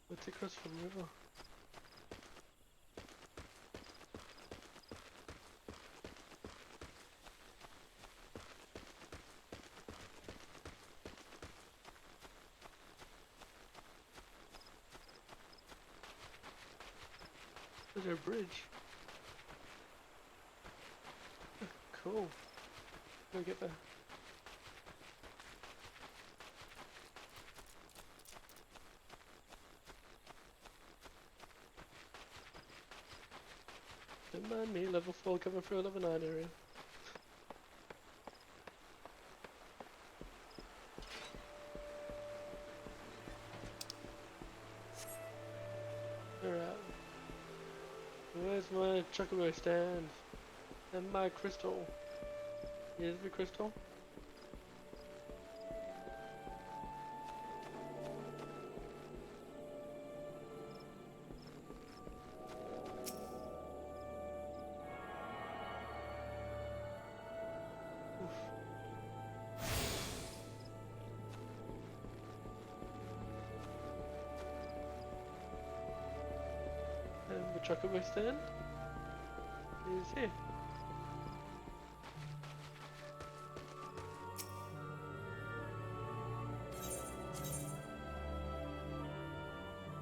What's across the river? There's a bridge. Cool. Go get there. Don't mind me, level 4 coming through a level 9 area. Alright. Where's my chocobo stand? And my crystal. Here's the crystal. And the chocobo stand is here.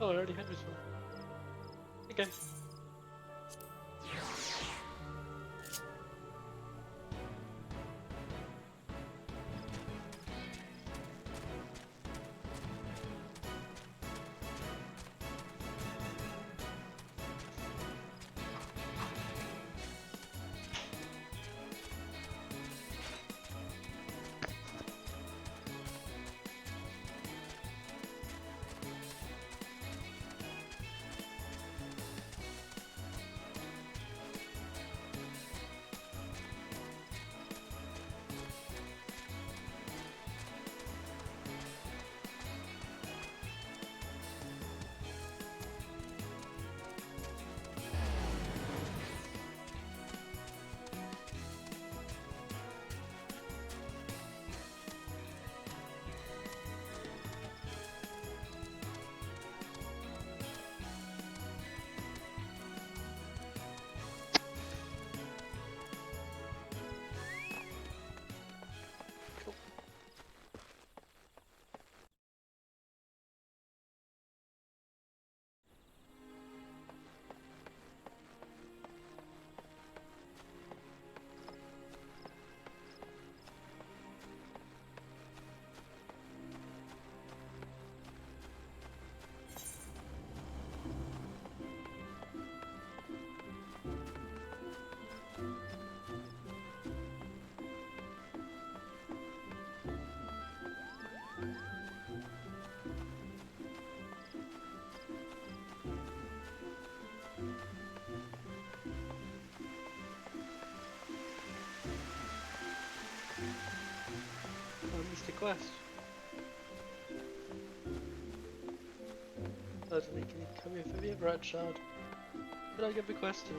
Oh, I already had this one. Okay. quest. Doesn't mean can you come here for the Everett shard? Did I give the quest to?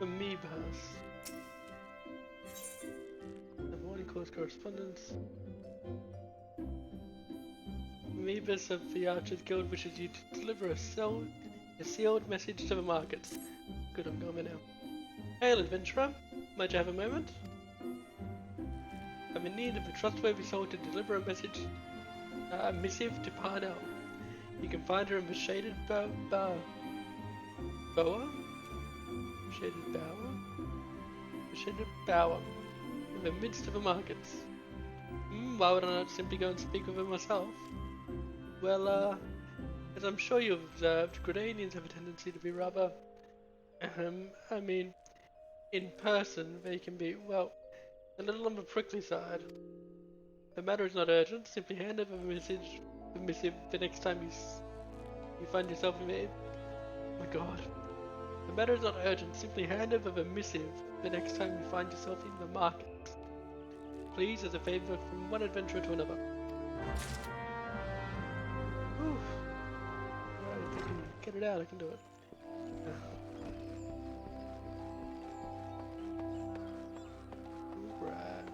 Amoebas. The morning course correspondence. Amoebas of the Archers Guild wishes you to deliver a sealed message to the market. Good, I'm going now. Hail, adventurer. Might you have a moment? I'm in need of a trustworthy soul to deliver a missive to Parnell. You can find her in the shaded bower? Shaded bower? The shaded bower. In the midst of the markets. Why would I not simply go and speak with her myself? Well, as I'm sure you've observed, Grenadians have a tendency to be rather, I mean, in person they can be, well, a little on the prickly side. The matter is not urgent, simply hand over the missive the next time you find yourself in it. Oh my god. The matter is not urgent, simply hand over the missive the next time you find yourself in the market. Please, as a favor from one adventurer to another. Whew. Right, if I can get it out, I can do it. Right.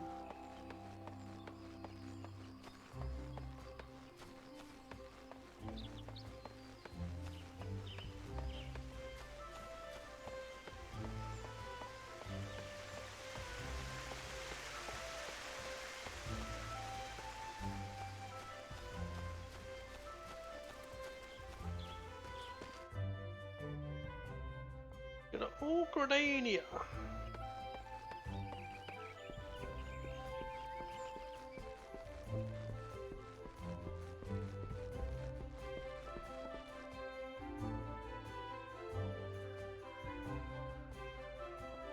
Oh, Grenania!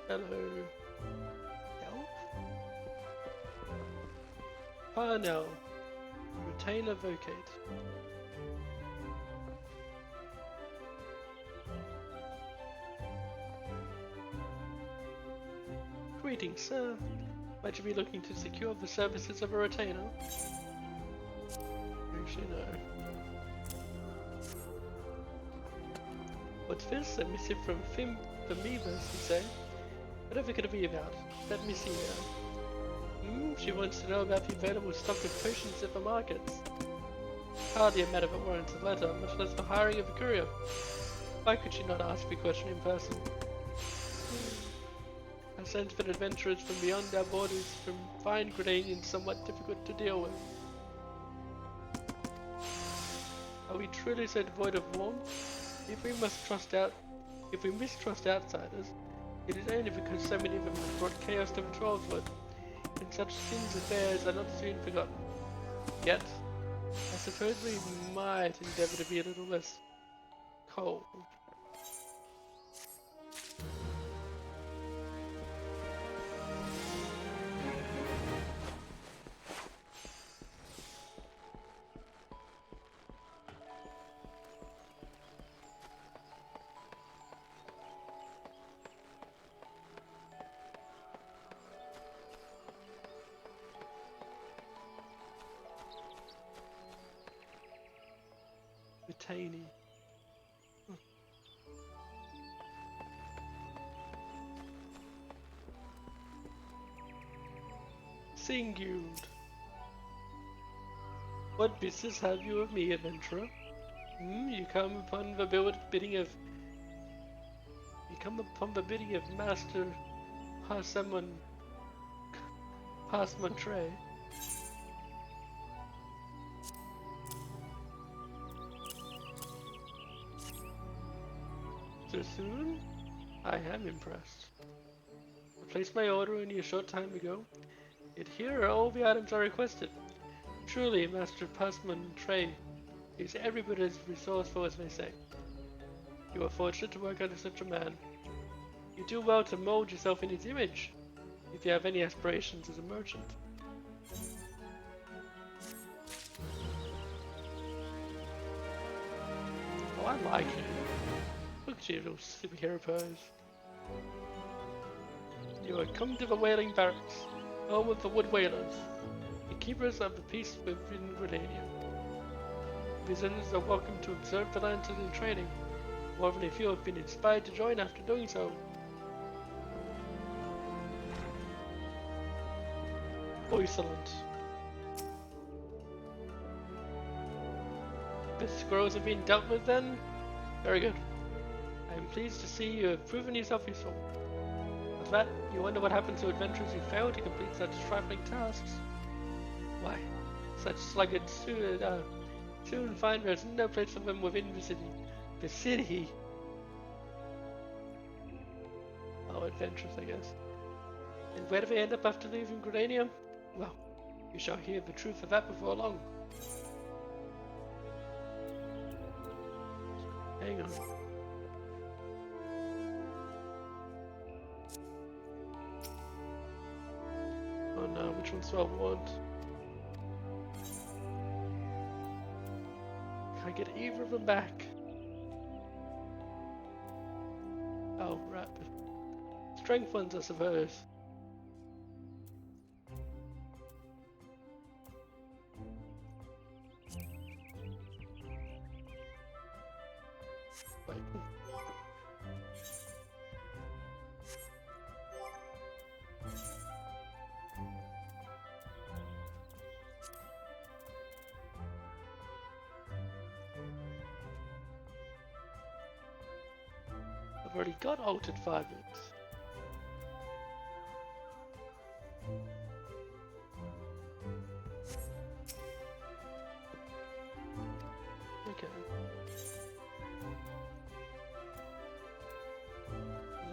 Hello. Elf? Parnell. Retainer vocate. Greetings, sir. Might you be looking to secure the services of a retainer? Actually, no. What's this? A missive from Famivas, you say? Whatever could it be about? Let me see now. She wants to know about the available stock of potions at the markets. Hardly a matter that warrants a letter, much less the hiring of a courier. Why could she not ask the question in person? I sense that adventurers from beyond our borders find Grenadians somewhat difficult to deal with. Are we truly so devoid of warmth? If we mistrust outsiders, it is only because so many of them have brought chaos to the Trollswood, and such sins as theirs are not soon forgotten. Yet, I suppose we might endeavour to be a little less cold. Tiny. Singued. What business have you of me, adventurer? You come upon the bidding of Master Pasmontre. So soon? I am impressed. I placed my order only a short time ago, yet here are all the items I requested. Truly, Master Pasmontre is every bit as resourceful as they say. You are fortunate to work under such a man. You do well to mold yourself in his image, if you have any aspirations as a merchant. Oh, I like you. Look at your little superhero pose. You are come to the Whaling Barracks, home of the Wood Whalers, the keepers of the peace within Gridania. Visitors are welcome to observe the lances in training, more than if you have been inspired to join after doing so. Excellent. The scrolls have been dealt with then? Very good. I am pleased to see you have proven yourself useful. With that, you wonder what happens to adventurers who fail to complete such trifling tasks? Why, such sluggards soon find there's no place for them within the city. The city! Oh, adventurers, I guess. And where do they end up after leaving Gridania? Well, you shall hear the truth of that before long. Hang on. Oh no, which ones do I want? Can I get either of them back? Oh, right. Strength ones, I suppose. Wait. I've already got altered fibers. Okay.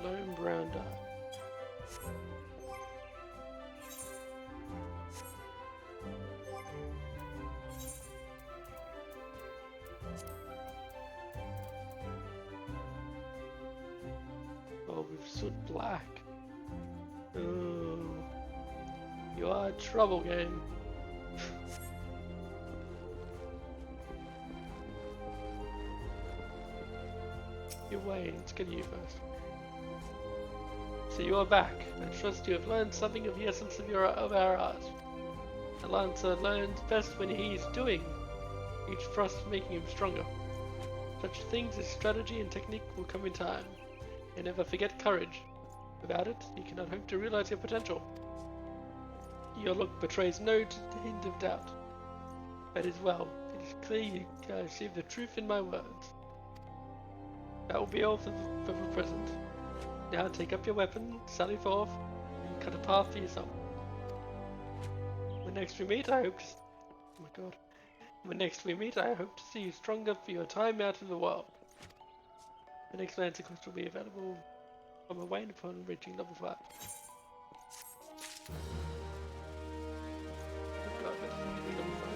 Lone brown dye. Oh, we've soot black. Oh, you are trouble, game. You're waiting. Let's get you first. So you are back. I trust you have learned something of the essence of our art. A lancer learns best when he is doing, each thrust making him stronger. Such things as strategy and technique will come in time. And never forget courage. Without it, you cannot hope to realize your potential. Your look betrays no hint of doubt. That is well. It is clear you see the truth in my words. That will be all for the present. Now take up your weapon, sally forth, and cut a path for yourself. When next we meet, I hope to... Oh my god. When next we meet, I hope to see you stronger for your time out in the world. The next Lancer quest will be available on my way upon reaching level 5. Oh god, that's level 5.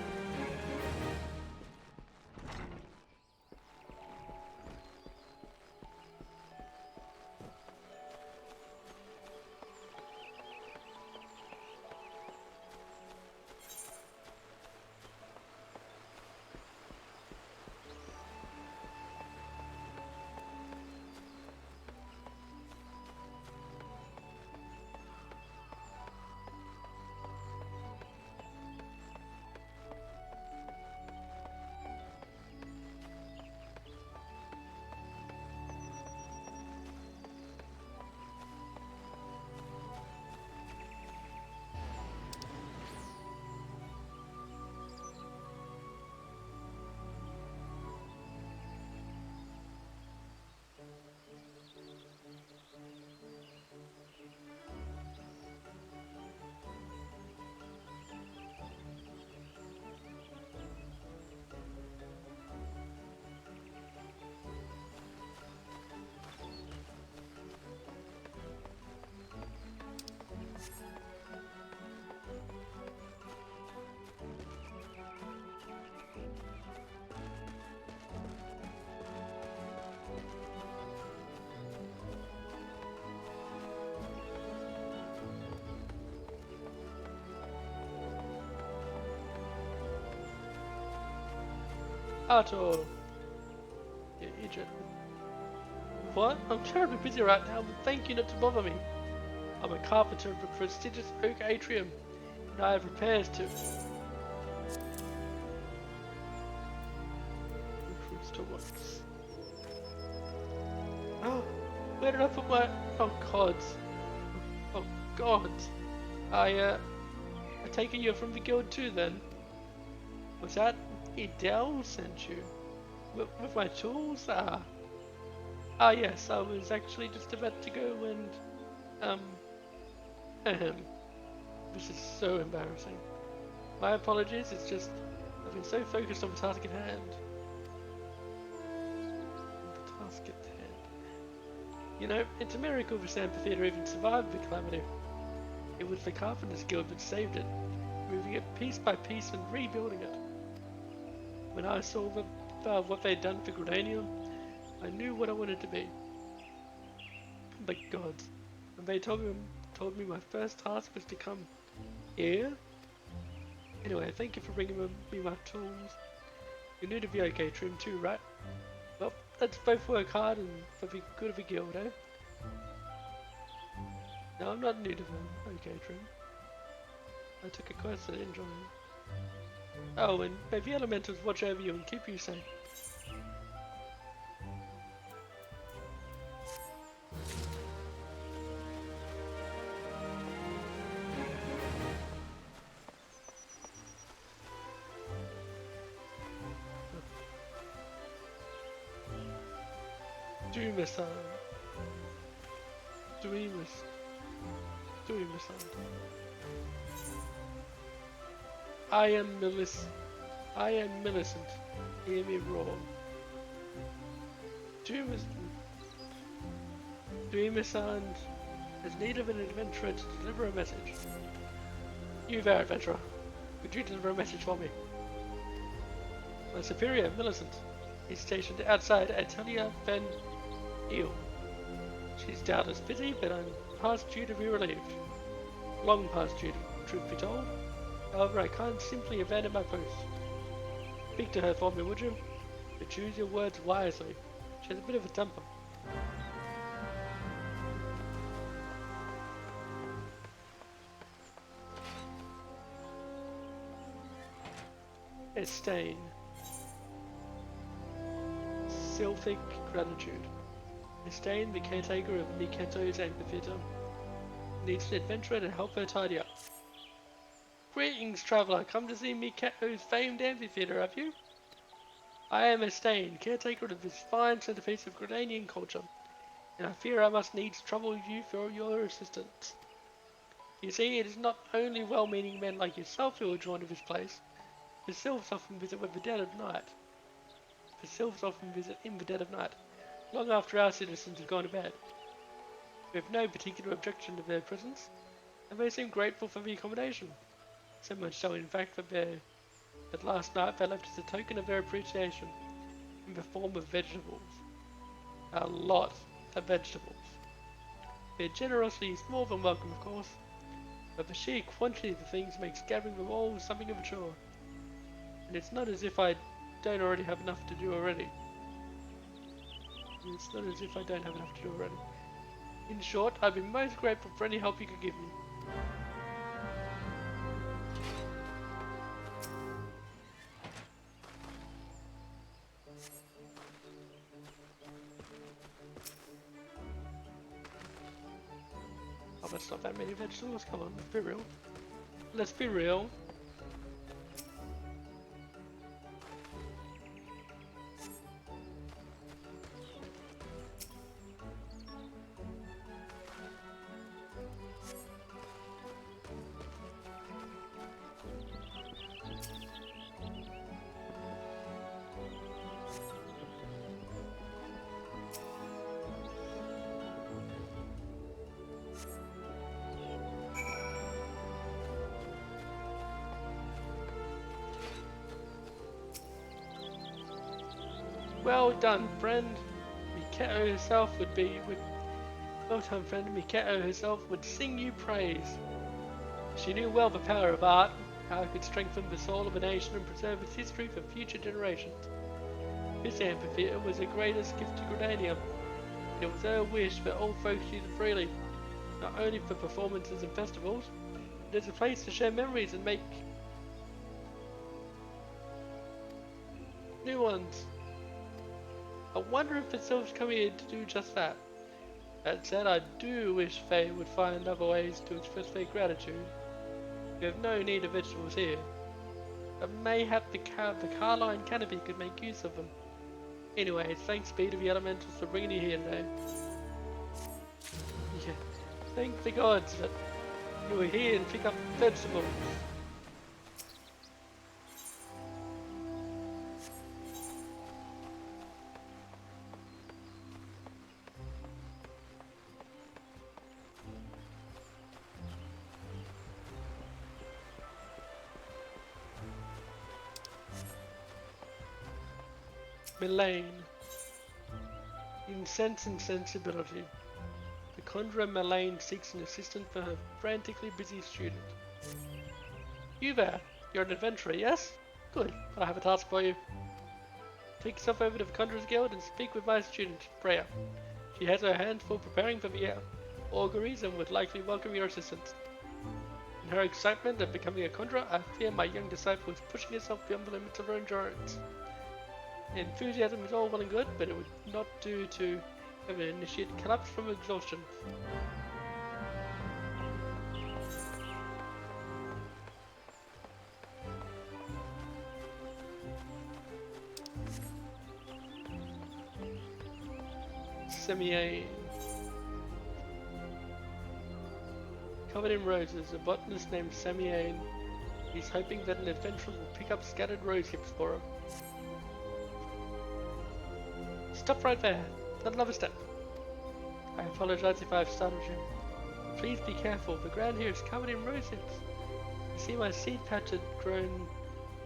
Arthur, you idiot. What? I'm terribly busy right now, but thank you not to bother me. I'm a carpenter of a prestigious oak atrium, and I have repairs to... Recruits to works. Oh, where did I put my... Oh, gods. Oh, gods. I take it you're from the guild too, then? Was that Adele sent you? With my tools? Ah, yes, I was actually just about to go and, ahem. This is so embarrassing. My apologies, it's just, I've been so focused on the task at hand. You know, it's a miracle this amphitheater even survived the calamity. It was the Carpenters Guild that saved it, moving it piece by piece and rebuilding it. When I saw what they'd done for Gridania, I knew what I wanted to be. But gods, when they told me my first task was to come here? Anyway, thank you for bringing me my tools. You're new to the OK Trim too, right? Well, let's both work hard and for the good of the guild, eh? No, I'm not new to the OK Trim. I took a quest and enjoyed it. Oh, and may the elementals watch over you and keep you safe. Dreamer-san. I am Millicent. Hear me roar. Dreamer-san has need of an adventurer to deliver a message. You there, adventurer. Could you deliver a message for me? My superior, Millicent, is stationed outside Atelier Van Eel. She's doubtless busy, but I'm past due to be relieved. Long past due, truth be told. However, I can't simply abandon my post. Speak to her for me, would you? But choose your words wisely. She has a bit of a temper. Estain. Sylphic gratitude. Estain, the caretaker of Miketo's amphitheater, needs an adventurer to help her tidy up. Greetings, traveller. Come to see Miketo's famed amphitheater, have you? I am Estain, caretaker of this fine centerpiece of Gridanian culture, and I fear I must needs trouble you for your assistance. You see, it is not only well-meaning men like yourself who are drawn to this place. The sylphs often visit with the dead of night. The sylphs often visit in the dead of night, long after our citizens have gone to bed. We have no particular objection to their presence, and they seem grateful for the accommodation. So much so, in fact, that last night they left us a token of their appreciation in the form of vegetables. A lot of vegetables. Their generosity is more than welcome, of course, but the sheer quantity of the things makes gathering them all something of a chore. And it's not as if I don't already have enough to do already. It's not as if I don't have enough to do already. In short, I'd be most grateful for any help you could give me. Oh, that's not that many vegetables. Come on, let's be real. Let's be real. Well done, friend. Miketo herself well done, friend. Miketo herself would sing you praise. She knew well the power of art, how it could strengthen the soul of a nation and preserve its history for future generations. This amphitheater was the greatest gift to Gridania. It was her wish that all folks use it freely, not only for performances and festivals, but as a place to share memories and make new ones. I wonder if the Sylphs come here to do just that. That said, I do wish Faye would find other ways to express their gratitude. We have no need of vegetables here, but mayhap the Carline canopy could make use of them. Anyway, thanks be to the elementals for bringing you here today. Yeah, thank the gods that you were here and pick up vegetables. Melaine. In Sense and Sensibility. The conjurer Melaine seeks an assistant for her frantically busy student. You there? You're an adventurer, yes? Good, but I have a task for you. Take yourself over to the Conjurer's Guild and speak with my student, Freya. She has her hands full preparing for the auguries and would likely welcome your assistance. In her excitement of becoming a conjurer, I fear my young disciple is pushing herself beyond the limits of her endurance. Enthusiasm is all well and good, but it would not do to have an initiate collapse from exhaustion. Semiane. Covered in roses, a botanist named Semiane is hoping that an adventurer will pick up scattered rose hips for him. Stop right there. Not another step. I apologize if I've startled you. Please be careful. The ground here is covered in rose hips. You see my seed patch had grown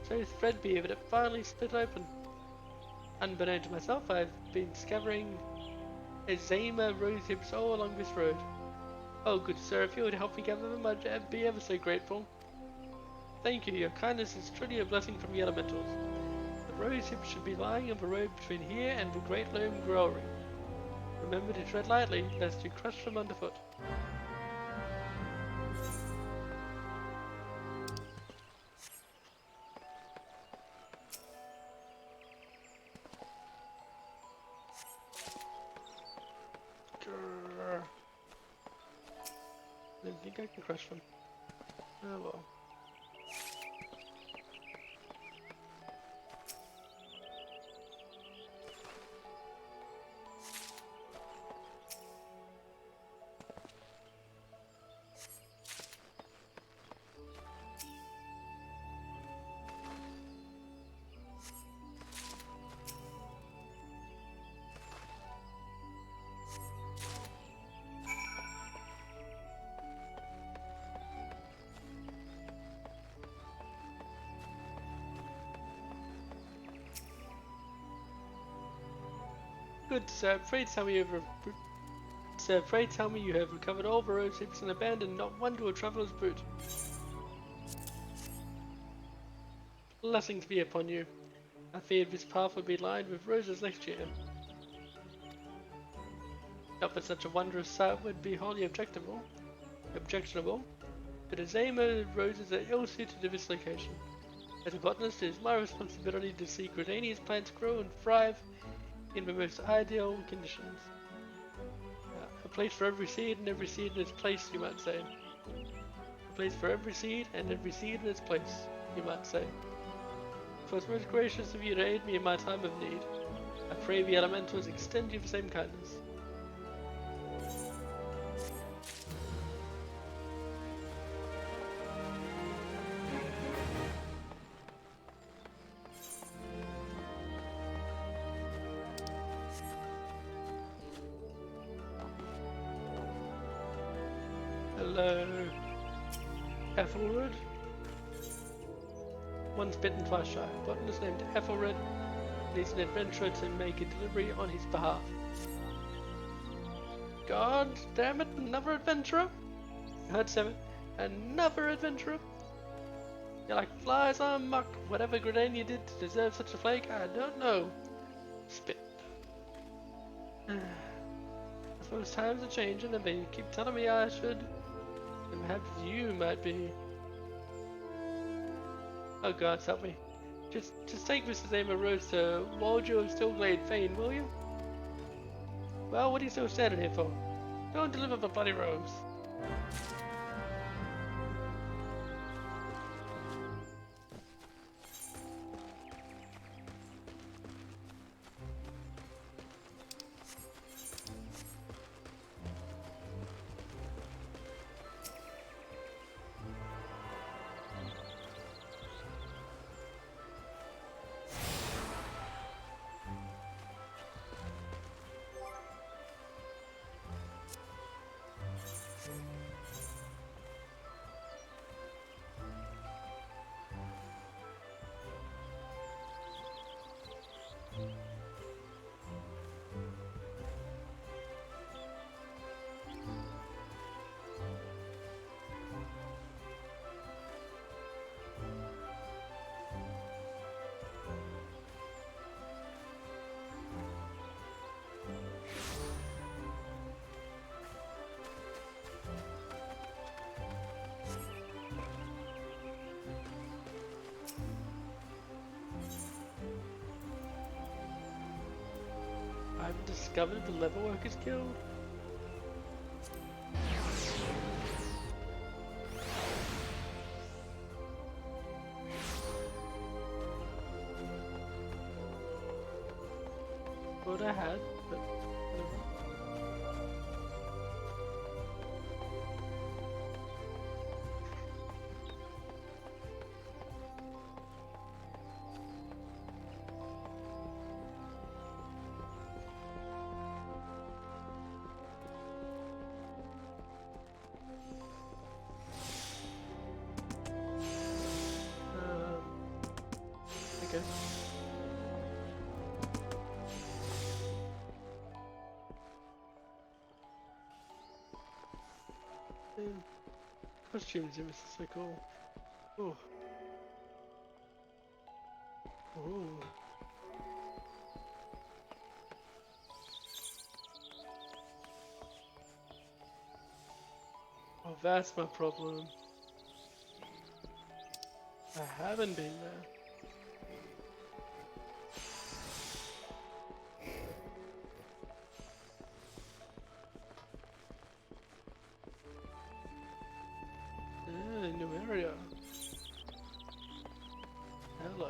so threadbare that it finally split open. Unbeknown to myself, I've been discovering Azema rose hips all along this road. Oh, good sir, if you would help me gather them, I'd be ever so grateful. Thank you. Your kindness is truly a blessing from the elementals. The rose hips should be lying on the road between here and the Great Loam Growlery. Remember to tread lightly, lest you crush them underfoot. Grrr. I don't think I can crush them. Oh well. Good, sir. Pray tell me you have recovered all the rose hips and abandoned not one to a traveller's boot. Blessings be upon you. I feared this path would be lined with roses next year. Not that such a wondrous sight would be wholly objectionable, but Azema roses are ill-suited to this location. As a botanist, it is my responsibility to see Gridania's plants grow and thrive in the most ideal conditions. A place for every seed and every seed in its place, you might say. A place for every seed and every seed in its place, you might say. It was most gracious of you to aid me in my time of need. I pray the elementals extend you the same kindness. Hello, Ethelred. Once bitten, twice shy. A botanist named Ethelred needs an adventurer to make a delivery on his behalf. God damn it, another adventurer? You heard seven. Another adventurer? You're like flies on muck. Whatever Gridania did to deserve such a flake, I don't know. Spit. I suppose times are changing and they keep telling me I should. And perhaps you might be. Oh God, help me. Just take Mrs. Emma Rose to Waldro of Stillglade Fane, will you? Well, what are you still standing here for? Go and deliver the bloody rose. I've discovered the Leather Workers Guild. What I had, but okay. Costumes in this is so cool. Oh. Ooh. Oh, that's my problem. I haven't been there. New area. Hello.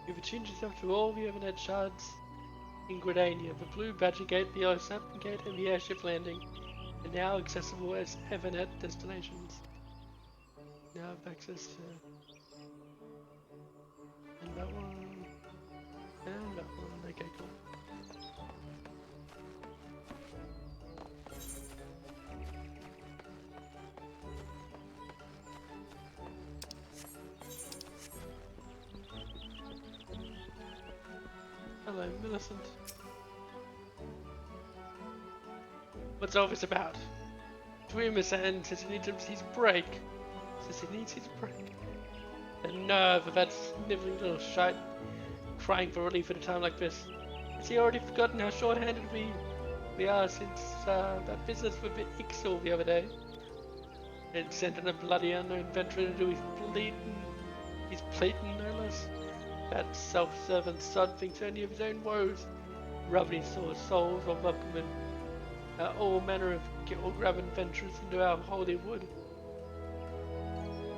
You've attuned yourself to all the overhead shards in Gridania, the Blue Badger Gate, the Osapan Gate, and the Airship Landing, are now accessible as Evernet destinations. Now have access to... and that one... and that one. Okay, cool. Hello, Millicent. What's all this about? Dreamer-san says he needs his break. Says he needs his break. The nerve of that sniveling little shite crying for relief at a time like this. Has he already forgotten how short-handed we are since that business with the Ixel the other day? And sending a bloody unknown venturer to do his plating no less. That self-serving sod thinks only of his own woes, rubbing his sore souls while welcoming all manner of kill-grabbing venturers into our holy wood.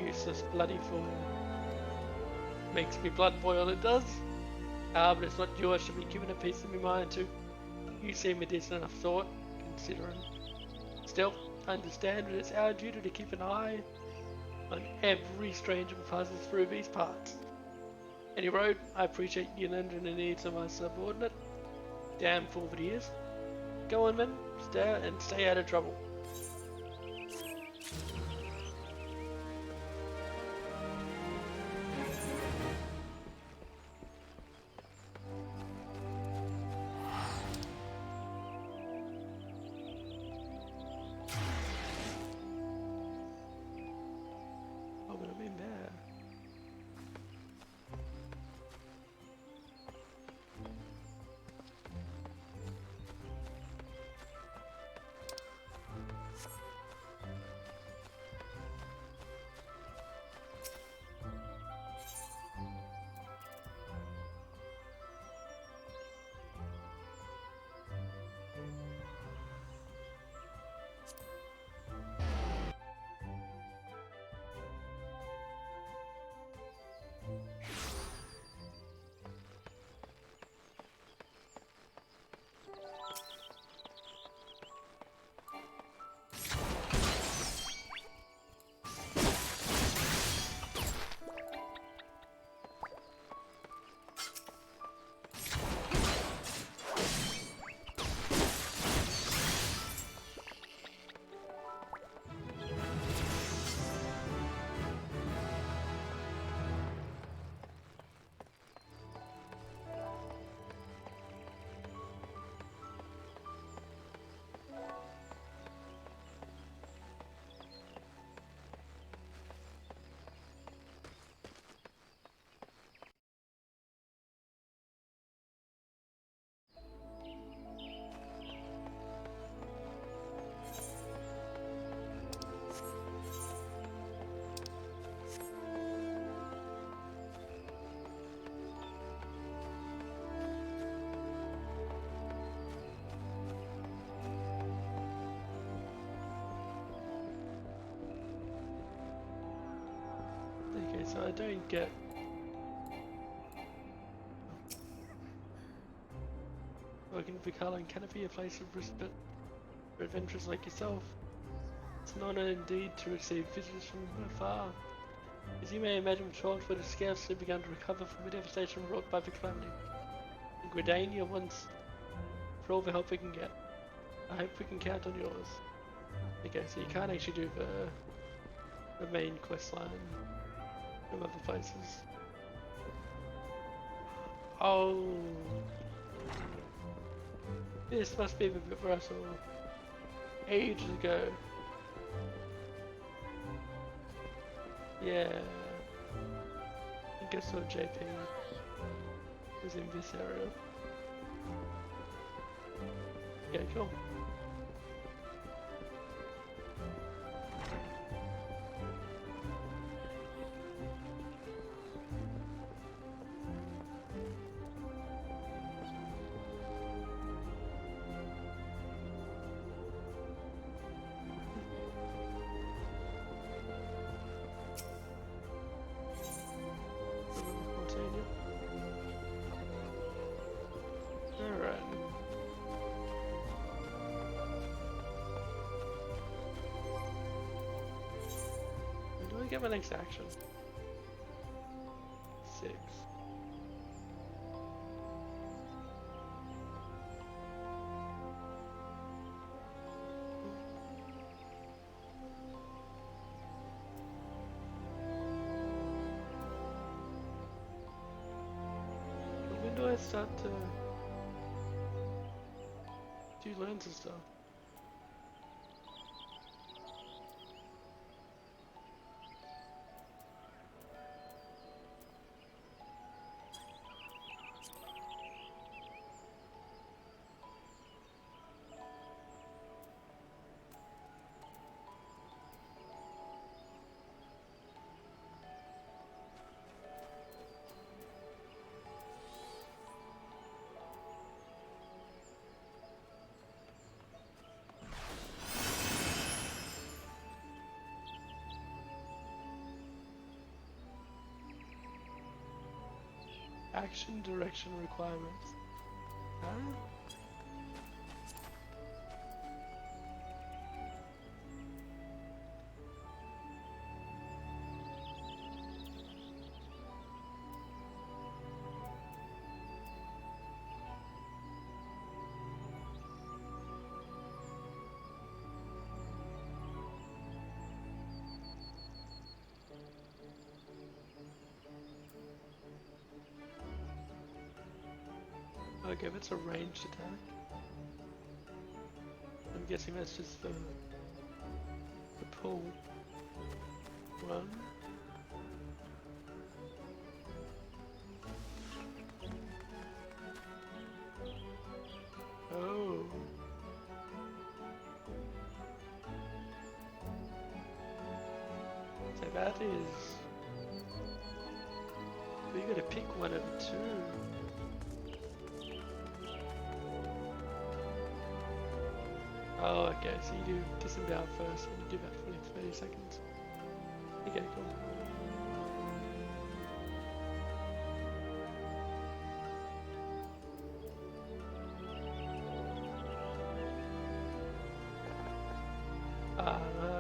Useless bloody fool. Makes me blood boil, it does. But it's not yours to be given a piece of me mind to. You seem a decent enough sort, considering. Still, I understand that it's our duty to keep an eye on every stranger who passes through these parts. Any road, I appreciate you lending the needs of my subordinate. Damn fool that he is. Go on then, stay out of trouble. Okay, so I don't get... Working for Carlin, can it be a place of respite for adventurers like yourself? It's an honor indeed to receive visitors from afar. As you may imagine, Charleswood has scarcely begun to recover from the devastation wrought by the calamity. And Gridania wants for all the help we can get. I hope we can count on yours. Okay, so you can't actually do the main quest line from other places. Oh, this must be the bit where I saw ages ago. Yeah, I guess so. JP was in this area. Yeah, cool. Get my next action. 6. When do I start to do lands and stuff? Action direction requirements. Huh? Okay, that's a ranged attack. I'm guessing that's just the pull. Run. Oh. So that is... We gotta pick one of the two. Oh, okay, so you do disembowel first and you do that for 30 seconds. Okay, cool.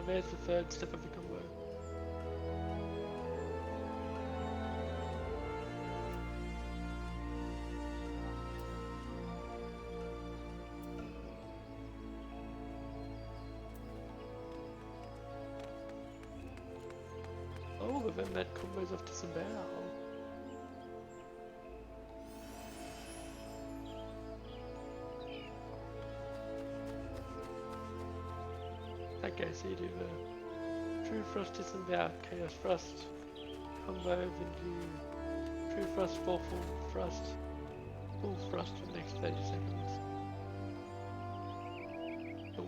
There's the third step of the combo. Oh, but then that combos off to some bow. Okay, so you do the True Frost disemboweled, Chaos Frost combo, then do True Frost, Full Frost, Full Frost for the next 30 seconds. Oh.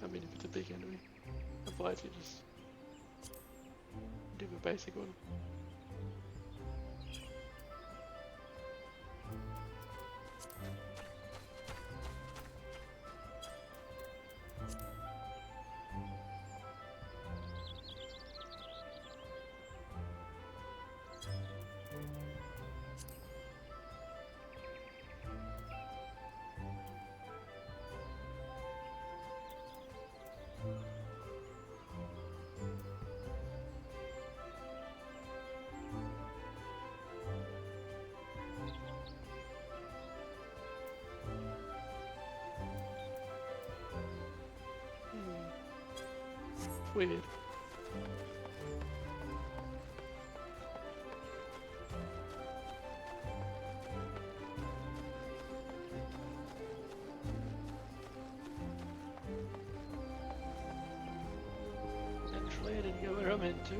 I mean, if it's a big enemy, otherwise you just do a basic one. Weird. Actually, I didn't go where I meant to.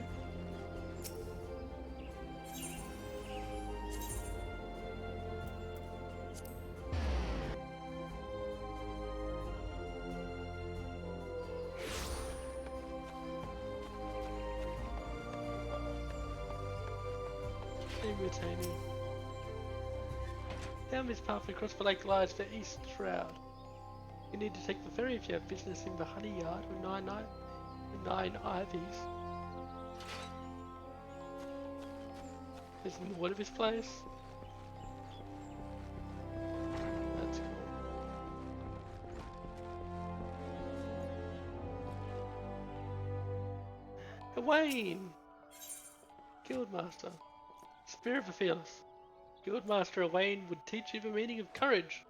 Retaining. Down this path across the lake lies the East Shroud. You need to take the ferry if you have business in the honey yard with nine ivies. There's more to this place. That's cool. Wayne! Guildmaster. Spirit of the Fearless. Guildmaster Owain would teach you the meaning of courage.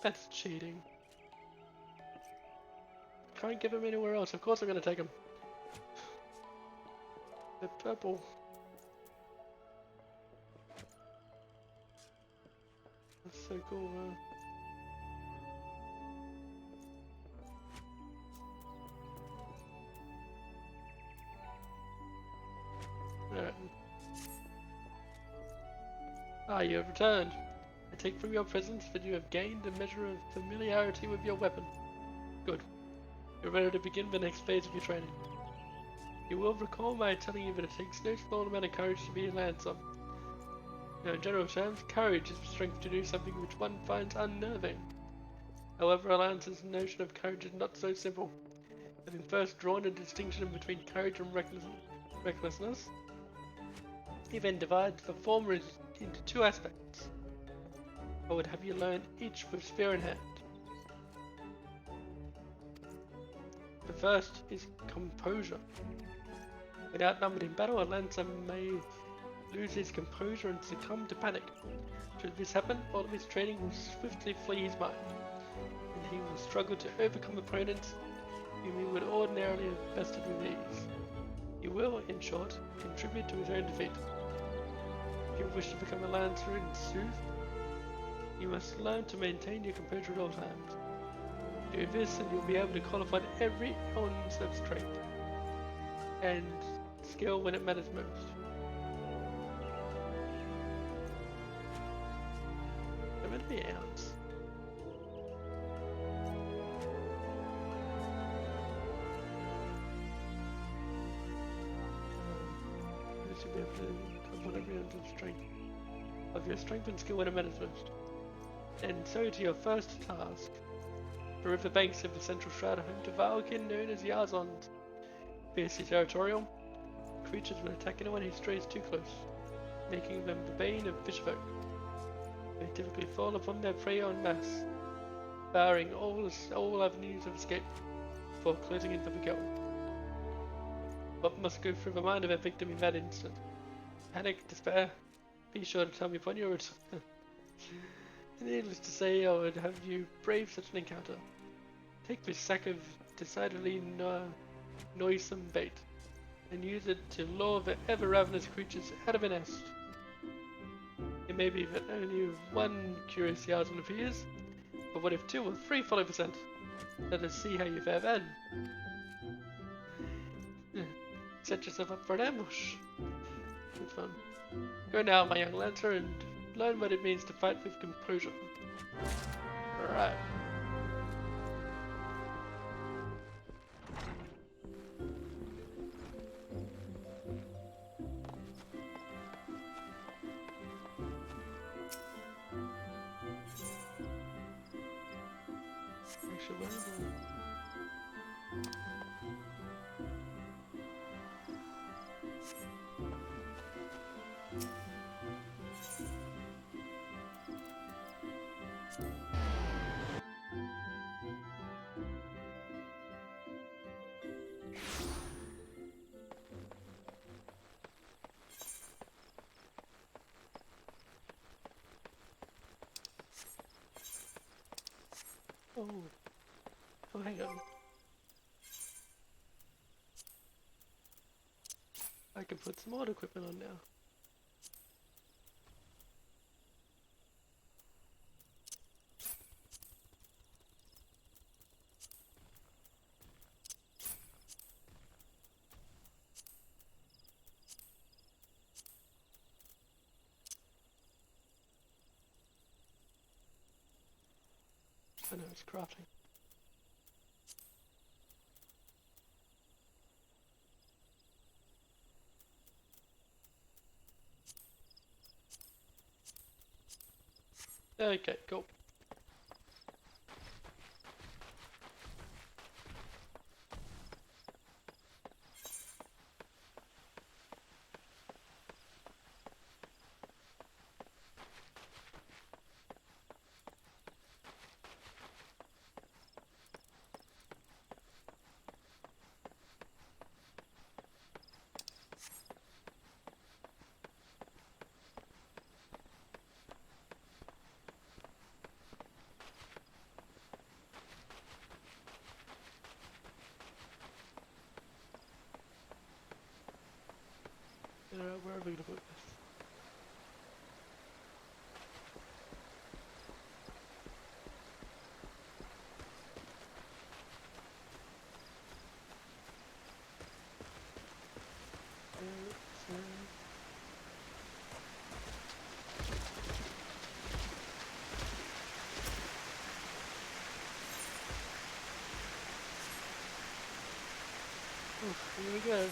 That's cheating. Can't give him anywhere else. Of course I'm gonna take him. The purple. That's so cool, man. Alright. Ah, you have returned. I take from your presence that you have gained a measure of familiarity with your weapon. Good. You're ready to begin the next phase of your training. You will recall my telling you that it takes no small amount of courage to be a lancer. Now, in general terms, courage is the strength to do something which one finds unnerving. However, a lancer's notion of courage is not so simple. Having first drawn a distinction between courage and recklessness, he then divides the former into two aspects. I would have you learn each with spear in hand. The first is composure. When outnumbered in battle, a lancer may lose his composure and succumb to panic. Should this happen, all of his training will swiftly flee his mind, and he will struggle to overcome opponents whom he would ordinarily have bested with ease. He will, in short, contribute to his own defeat. If you wish to become a lancer in sooth, you must learn to maintain your composure at all times. Do this and you'll be able to qualify every ounce of strength and skill when it matters most. How many ounce? You should be able to qualify every ounce of strength. Of your strength and skill when it matters most. And so to your first task. The riverbanks of the central shroud are home to Valkin known as Yazons. Fiercely territorial, creatures will attack anyone who strays too close, making them the bane of fishfolk. They typically fall upon their prey en masse, barring all avenues of escape before closing in for the kill. What must go through the mind of a victim in that instant? Panic, despair? Be sure to tell me upon your return. Needless to say, I would have you brave such an encounter. Take this sack of decidedly noisome bait, and use it to lure the ever-ravenous creatures out of a nest. It may be that only one curious Yazan appears, but what if 2 or 3 follow the scent? Let us see how you fare then. Set yourself up for an ambush. Good fun. Go now, my young lancer, and learn what it means to fight with composure. Alright. Oh, hang on. I can put some auto equipment on now. I know it's crafting. Okay, cool. Where are we gonna put this? Here we go.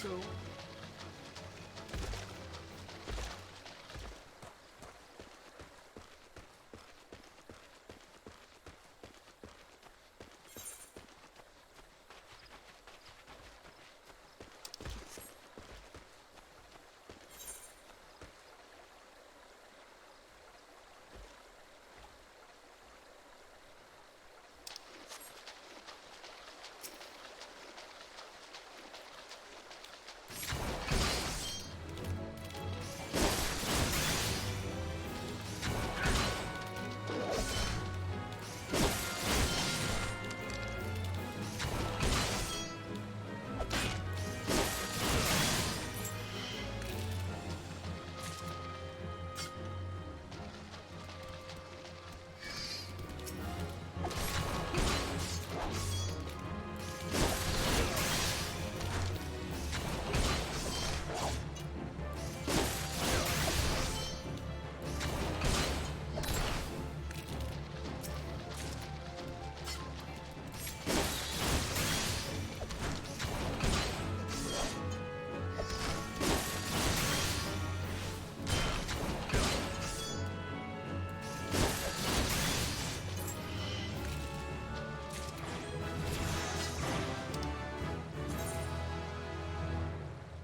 go.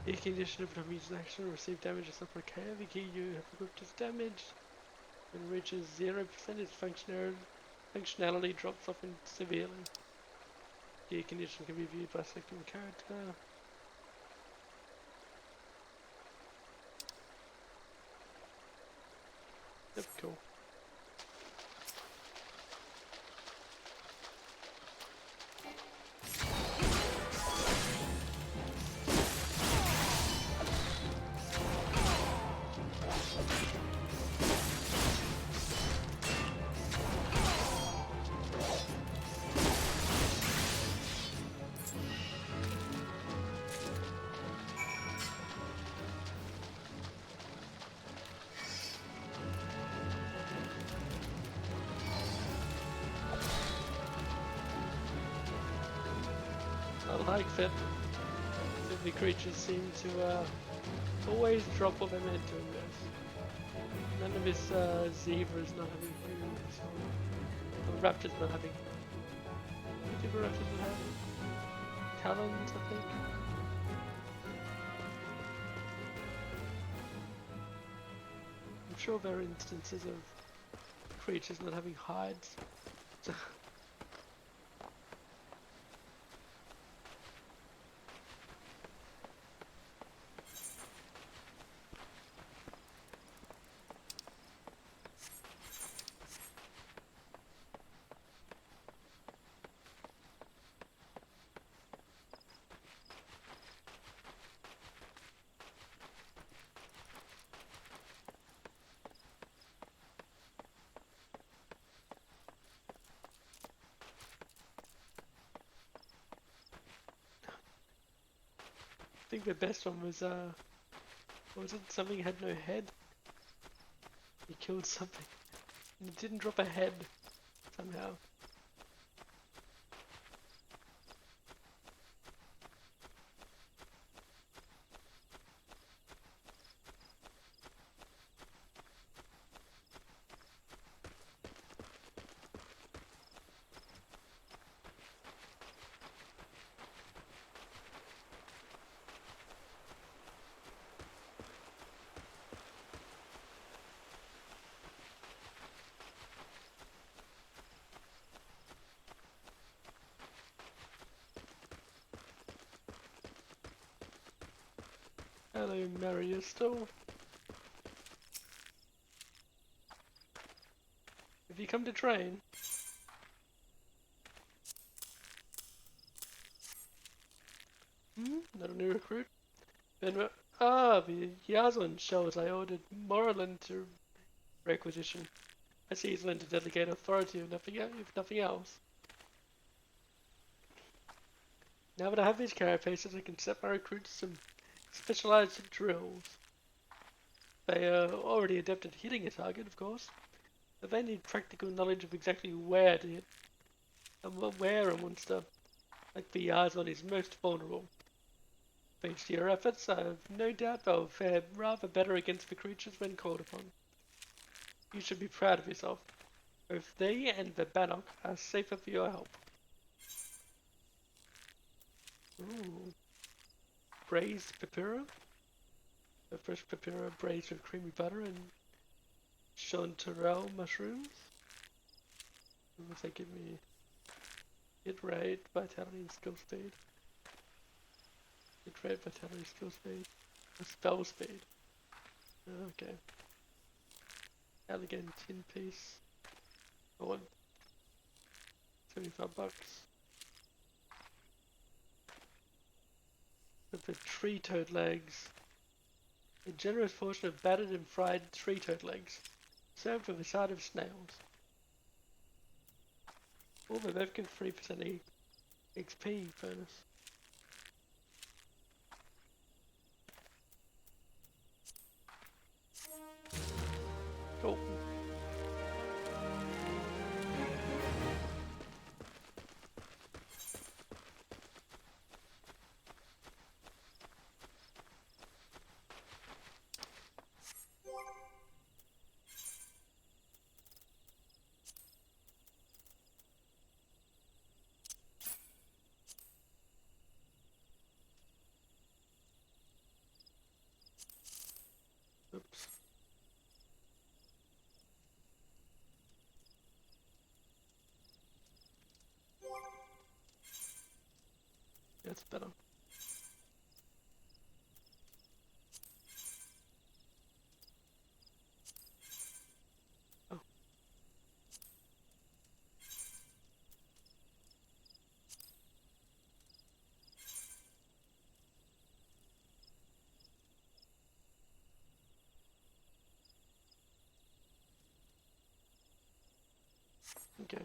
The condition of an immune action will receive damage as upper K. The key you have equipped as damage. When it reaches 0%, its functionality drops off severely. The condition can be viewed by selecting the character. Yep, cool. I like that the creatures seem to always drop all their momentum. None of this zebras not having humans or raptors not having. What do raptors not have? Talons, I think. I'm sure there are instances of creatures not having hides. I think the best one was, what was it? Something had no head. He killed something. And it didn't drop a head, somehow. Hello, Mario still. Have you come to train? Not a new recruit? Then, the Yaslin shows I ordered Morland to requisition. I see he's learned to delegate authority if nothing else. Now that I have these carapaces, I can set my recruits some specialized drills. They are already adept at hitting a target, of course, but they need practical knowledge of exactly where to hit, and where a monster like the Yaslin is most vulnerable. Thanks to your efforts, I've no doubt they'll fare rather better against the creatures when called upon. You should be proud of yourself. Both they and the Bannock are safer for your help. Ooh. Braised papura? A fresh papura braised with creamy butter and chanterelle mushrooms. What does that give me? Hit rate, vitality, and skill speed. Hit rate, vitality, skill speed. Spell speed. Okay. Elegant tin piece. Oh, 75 bucks. With the tree toad legs. A generous portion of battered and fried tree toad legs. Served with a side of snails. Oh, but they've got 3% XP bonus. Cool. Oops. That's better. Oh, okay.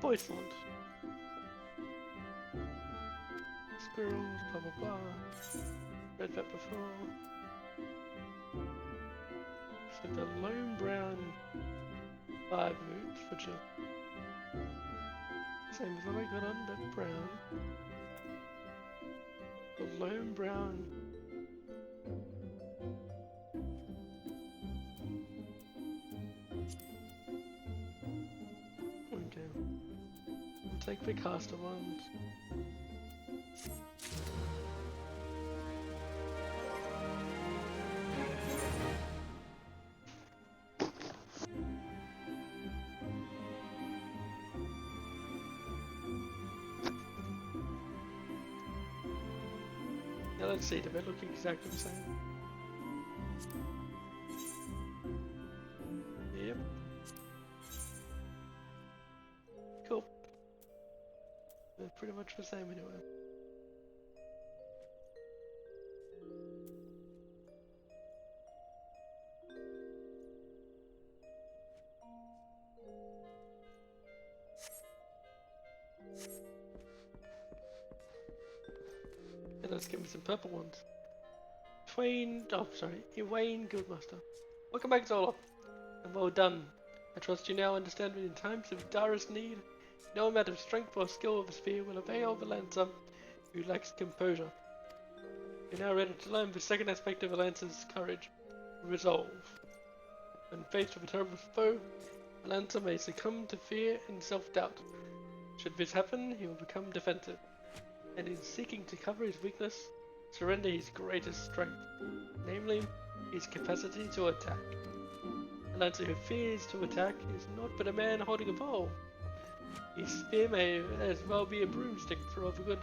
Poisoned. Squirrels, blah blah blah. Read that before. So the lone brown 5 roots, which are same as what I got on the brown. The lone brown. Okay. I'll take the caster ones. Now let's see, do they look exactly the same? Yep. Cool. They're pretty much the same anyway. let's give me some purple ones. Ewain Guildmaster. Welcome back, Zola, and well done. I trust you now understand that in times of direst need, no amount of strength or skill of a spear will avail the lancer who lacks composure. You're now ready to learn the second aspect of a lancer's courage, resolve. When faced with a terrible foe, a lancer may succumb to fear and self-doubt. Should this happen, he will become defensive, and in seeking to cover his weakness, surrender his greatest strength, namely, his capacity to attack. A lancer who fears to attack is not but a man holding a pole. His spear may as well be a broomstick for all the good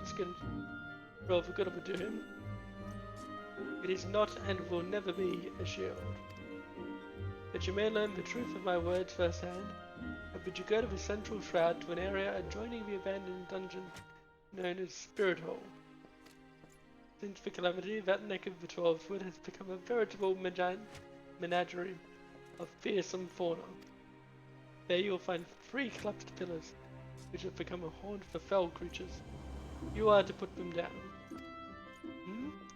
it would do him. It is not and will never be a shield. That you may learn the truth of my words firsthand, I bid you go to the central shroud to an area adjoining the abandoned dungeon known as Spirit Hall. Since the calamity, that neck of the 12-foot has become a veritable menagerie of fearsome fauna. There you will find 3 collapsed pillars, which have become a haunt for fell creatures. You are to put them down.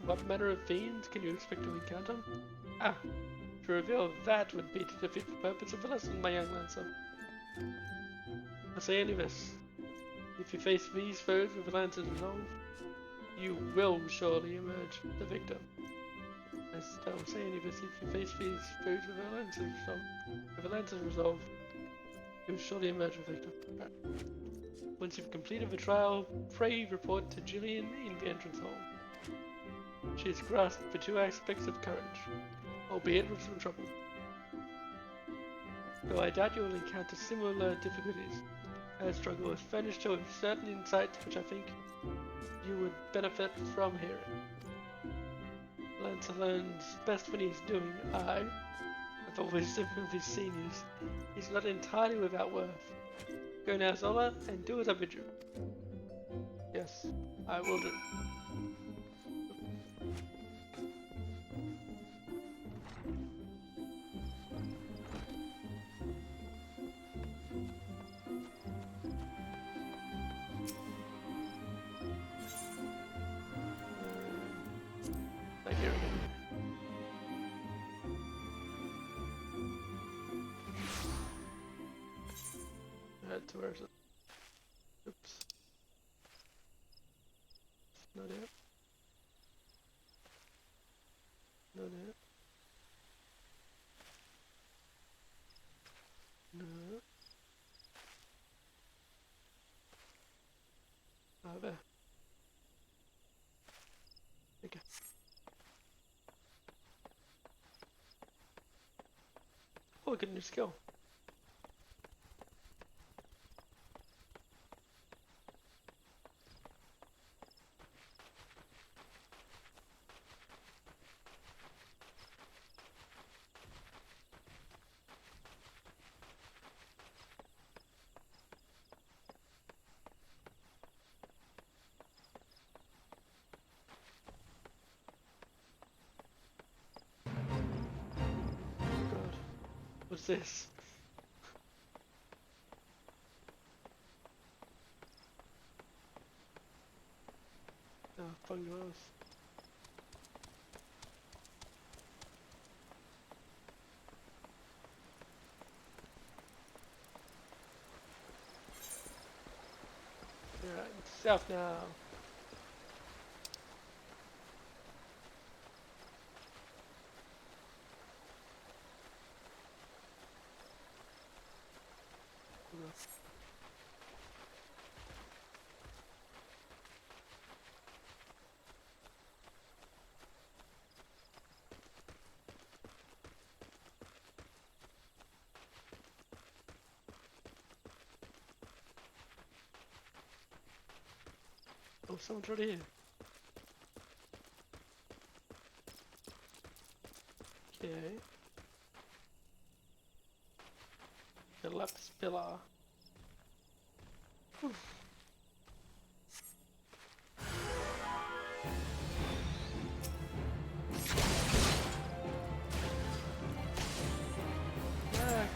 What manner of fiends can you expect to encounter? To reveal that would be to defeat the purpose of the lesson, my young lancer. I say only this. If you face these foes with the lancer's resolve, you will surely emerge the victor. I will say only this. If you face these foes with the lancer's resolve, you will surely emerge the victor. Right. Once you've completed the trial, pray report to Gillian in the entrance hall. She has grasped the 2 aspects of courage, albeit with some trouble. Though I doubt you will encounter similar difficulties, her struggle has furnished her with certain insights which I think you would benefit from hearing. Lancer learns best when he's doing. The wisdom of his seniors, is not entirely without worth. Go now, Zola, and do as I bid you. Yes, I will do. Where is it? Oops. Not it. Not it. No. There. Okay. Oh, I got a new skill. What's this? Oh, fungus. Alright, south now. Oh, someone's already here. Okay. The left pillar. Whew. Back.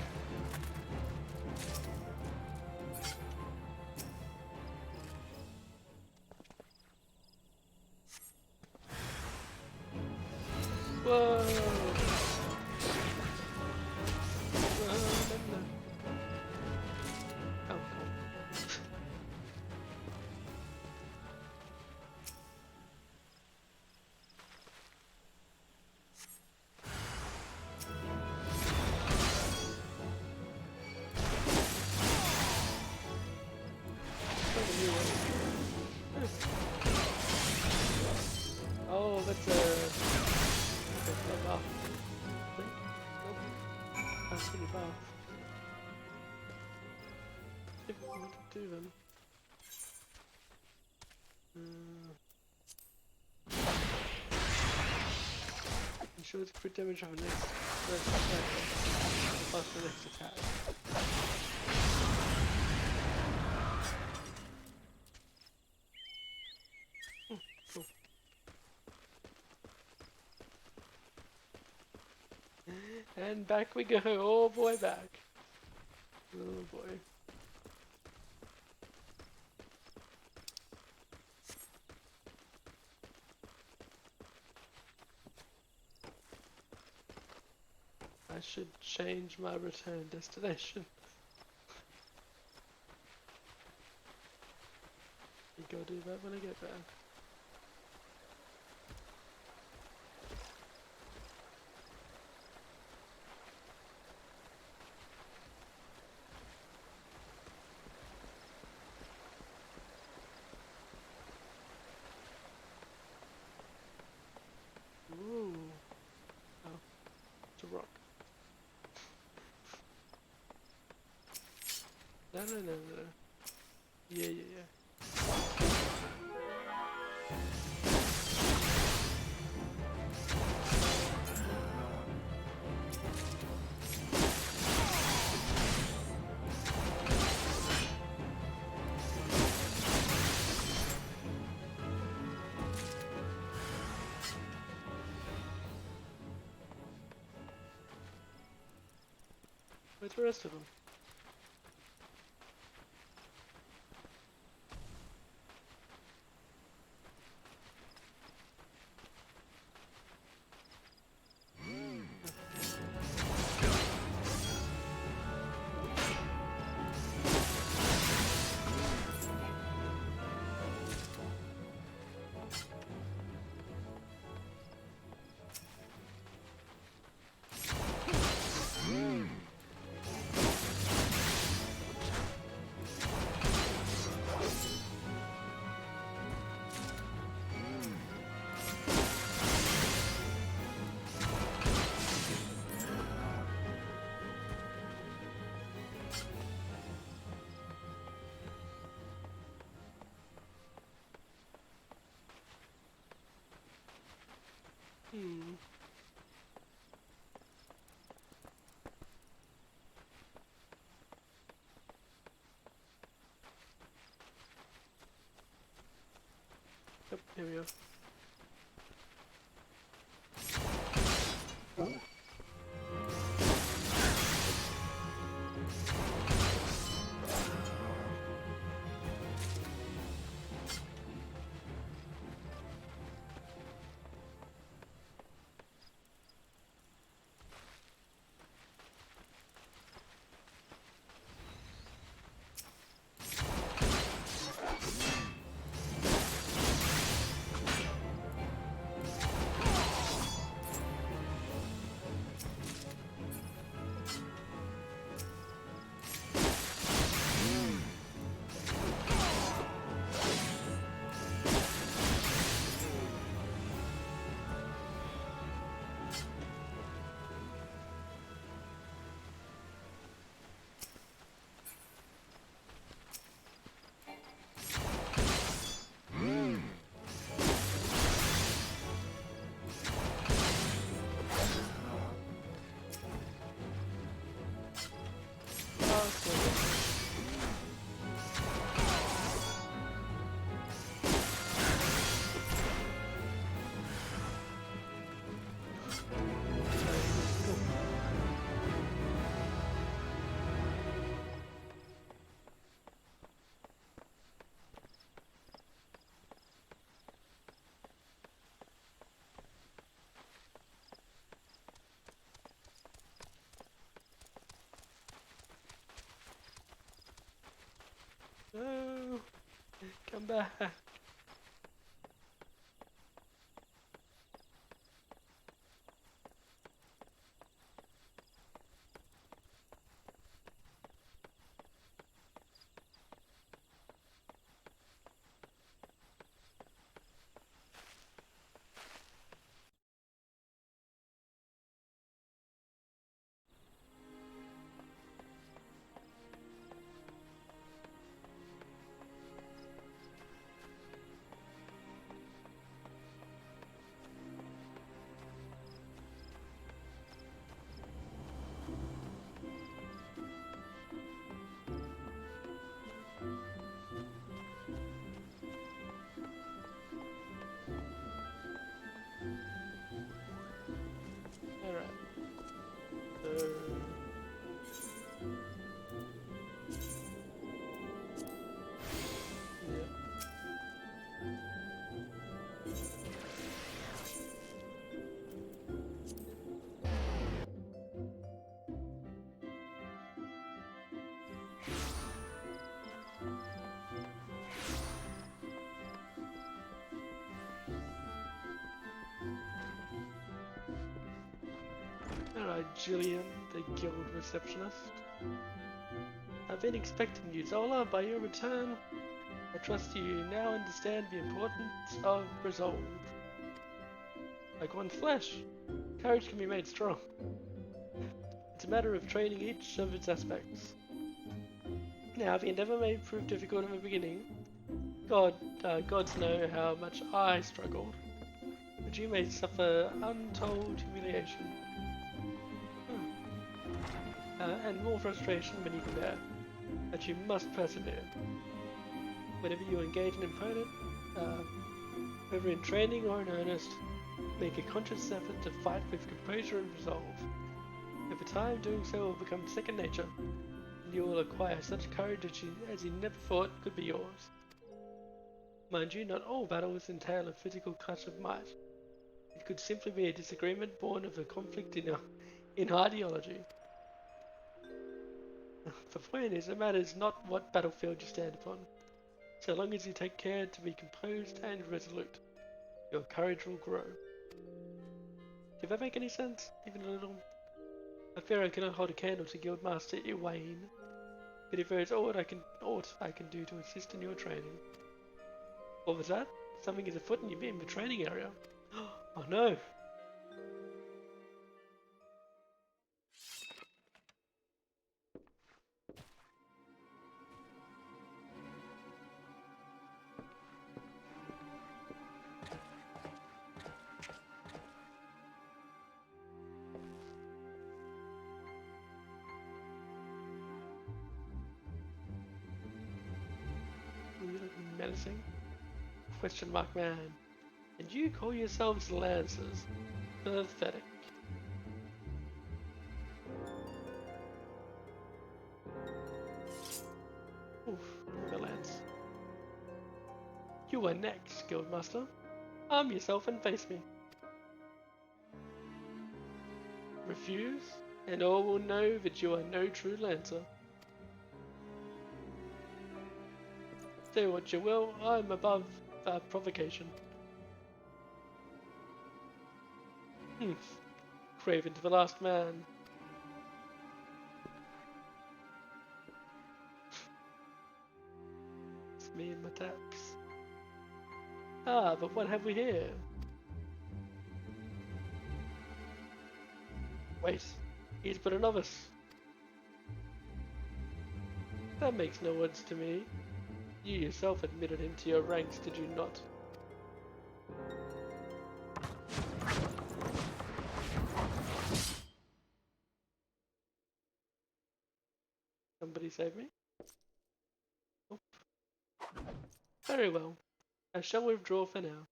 let's go for that buff. I think. Nope. That's pretty buff. If we want to do them. Ensure the crit damage of the next first attack plus the next attack. Cool. And back we go, oh boy, back. Oh boy. I should change my return destination. I think I'll do that when I get back. Ooh. Oh, it's a rock. No. Yeah. Where's the rest of them? Yep, here we go. No! Come back! Julian, the guild receptionist. I've been expecting you, Zola. By your return, I trust you now understand the importance of resolve. Like one's flesh, courage can be made strong. It's a matter of training each of its aspects. Now, the endeavor may prove difficult in the beginning. Gods know how much I struggled, but you may suffer untold humiliation. And more frustration when you can bear. But you must persevere. Whenever you engage an opponent, whether in training or in earnest, make a conscious effort to fight with composure and resolve. Over time, doing so will become second nature, and you will acquire such courage as you never thought could be yours. Mind you, not all battles entail a physical clash of might. It could simply be a disagreement born of a conflict in ideology. The point is, it matters not what battlefield you stand upon, so long as you take care to be composed and resolute. Your courage will grow. Did that make any sense? Even a little? I fear I cannot hold a candle to Guildmaster Iwain, but if there is aught I can do to assist in your training. What was that? Something is afoot in the training area. Oh no! You look menacing? Question mark man. And you call yourselves Lancers? Pathetic. Oof, the lance. You are next, Guildmaster. Arm yourself and face me. Refuse, and all will know that you are no true Lancer. Say what you will, I'm above provocation. Craven to the last man. It's me and my taps. Ah, but what have we here? Wait, he's but a novice. That makes no odds to me. You yourself admitted him to your ranks, did you not? Somebody save me? Oh. Very well. I shall withdraw for now.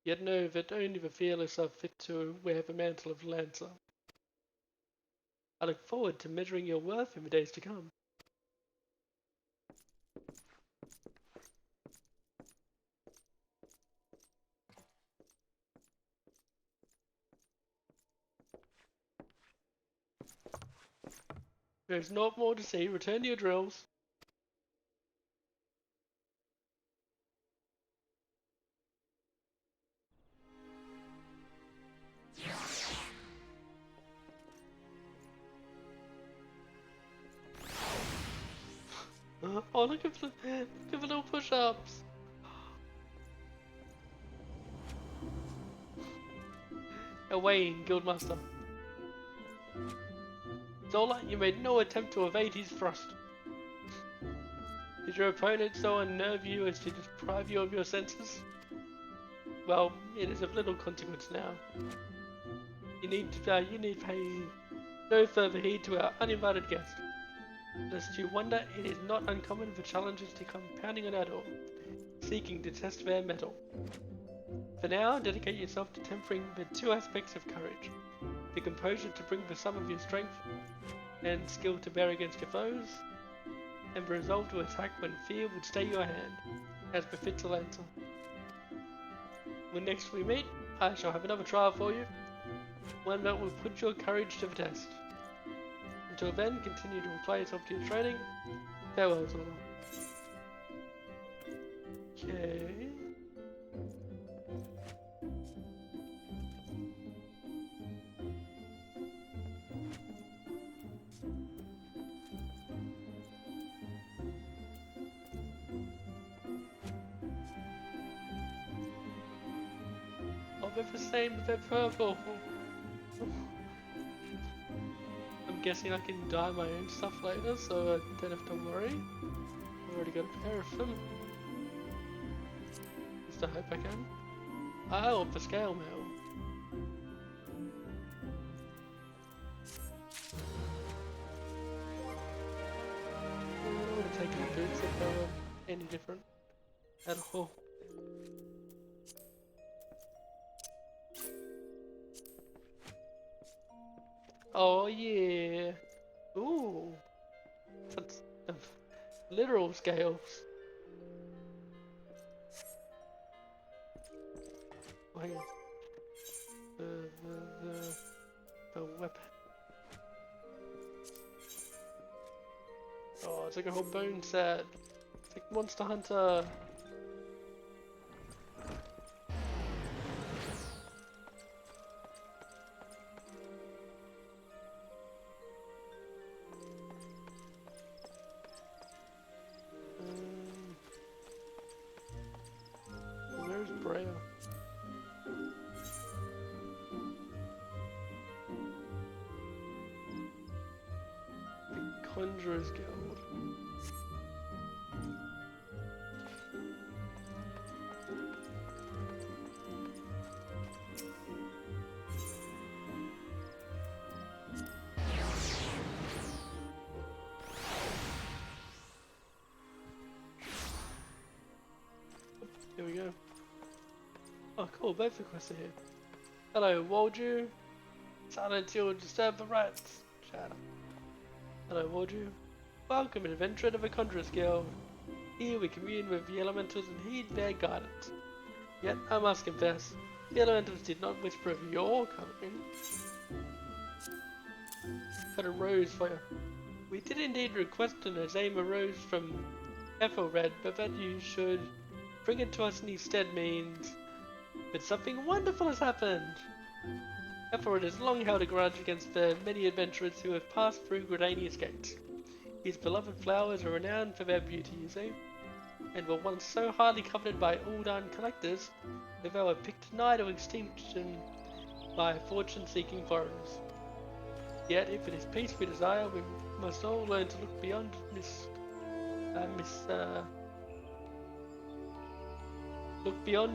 Yet know that only the fearless are fit to wear the mantle of Lancer. I look forward to measuring your worth in the days to come. There's not more to see. Return to your drills. Oh, look at the little push-ups. Owain, Guildmaster. Zola, you made no attempt to evade his thrust. Did your opponent so unnerve you as to deprive you of your senses? Well, it is of little consequence now. You need pay no further heed to our uninvited guest. Lest you wonder, it is not uncommon for challengers to come pounding on our door, seeking to test their mettle. For now, dedicate yourself to tempering the two aspects of courage. The composure to bring the sum of your strength and skill to bear against your foes, and the resolve to attack when fear would stay your hand, as befits a Lancer. When next we meet, I shall have another trial for you, one that will put your courage to the test. Until then, continue to apply yourself to your training. Farewell, Zola. Okay. they're the same, but they're purple. I'm guessing I can dye my own stuff later, so I don't have to worry. I've already got a pair of them. Just I hope I can. Oh, the scale mail. I don't want to take any boots if they're any different at all. Oh yeah. Ooh. That's literal scales. Oh, hang on. The weapon. Oh, it's like a whole bone set. It's like Monster Hunter. Where's Brea? The Conjurer's Guild. Here we go. Oh cool, both the quests are here. Hello, Wolju. Silence, you'll disturb the rats. Shut up. Hello, Wolju. Welcome, adventurer of the Conjurer's Guild. Here we commune with the elementals and heed their guidance. Yet, I must confess, the elementals did not whisper of your coming. Got a rose for you. We did indeed request an Azema rose from Ethelred, but that you should bring it to us instead means that something wonderful has happened. Ethelred has long held a grudge against the many adventurers who have passed through Gridania's gates. His beloved flowers are renowned for their beauty, you see, and were once so highly coveted by Uldan collectors that they were picked nigh to extinction by fortune-seeking foreigners. Yet, if it is peace we desire, we must all learn to look beyond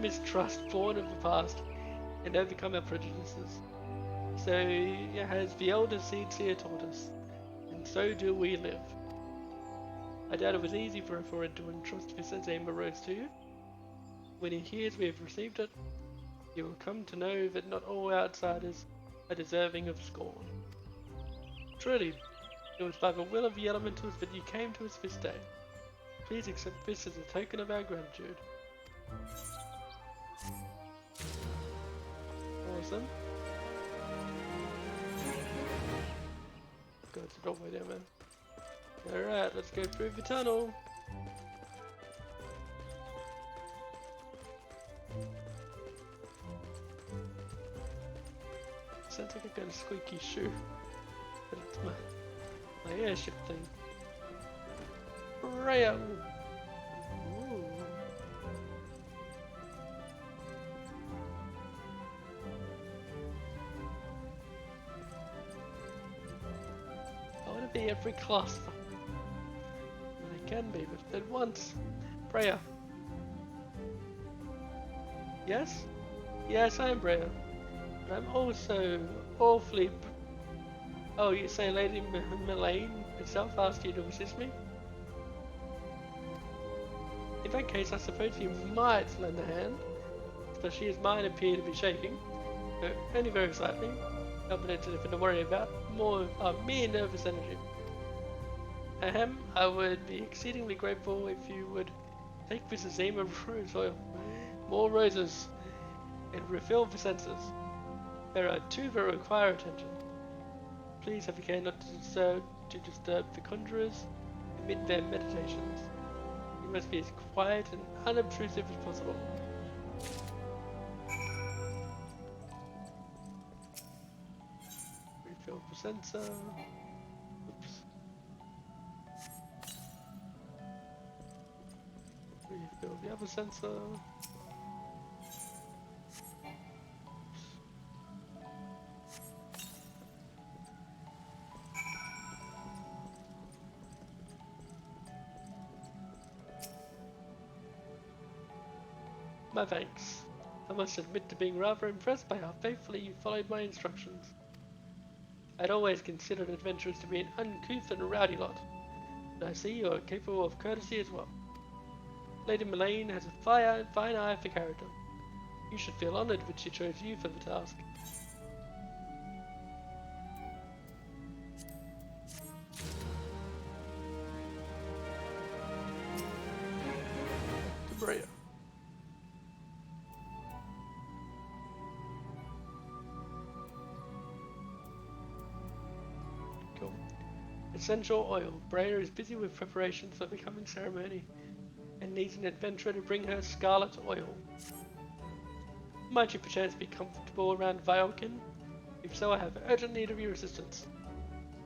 mistrust born of the past and overcome our prejudices. So has the elder seeds here taught us, and so do we live. I doubt it was easy for Ethelred to entrust this Azema rose to you. When he hears we have received it, he will come to know that not all outsiders are deserving of scorn. Truly, it was by the will of the elementals that you came to us this day. Please accept this as a token of our gratitude. Awesome. God, it's a doorway down there. Alright, let's go through the tunnel. Sounds like I got a squeaky shoe. But it's my airship thing. Brea! Ooh. I want to be every class. I can be, but at once. Brea. Yes? Yes, I am Brea. But I'm also awfully... Oh, you say Lady Melaine herself asked you to assist me? In that case, I suppose you might lend a hand, especially as mine appear to be shaking, but only very slightly. Helping it's anything to worry about, more mere nervous energy. Ahem, I would be exceedingly grateful if you would take this Azema rose oil, more roses, and refill the censers. There are two that require attention. Please have the care not to disturb the conjurers amid their meditations. You must be as quiet and unobtrusive as possible. Refill the sensor. Oops. Refill the other sensor. my thanks. I must admit to being rather impressed by how faithfully you followed my instructions. I'd always considered adventurers to be an uncouth and rowdy lot, but I see you are capable of courtesy as well. Lady Mullane has a fine eye for character. You should feel honoured when she chose you for the task. Brea. Cool. Essential oil. Brea is busy with preparations for the coming ceremony and needs an adventurer to bring her scarlet oil. Might you perchance be comfortable around Violkin? If so, I have urgent need of your assistance.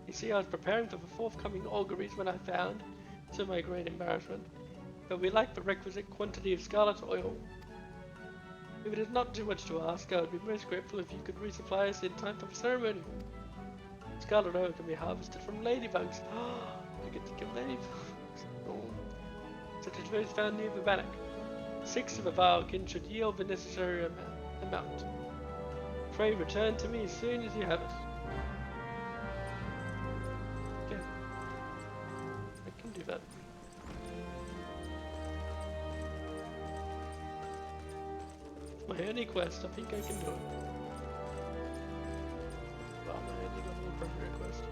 You see, I was preparing for the forthcoming auguries when I found, to my great embarrassment, that we lack the requisite quantity of scarlet oil. If it is not too much to ask, I would be most grateful if you could resupply us in time for the ceremony. Scarlet oil can be harvested from ladybugs. I get to kill ladybugs. Oh. Such as those found near the bannock. 6 of a Violkin should yield the necessary amount. Pray return to me as soon as you have it. Okay. I can do that. It's my only quest, I think I can do it. Well, my only level primary quest.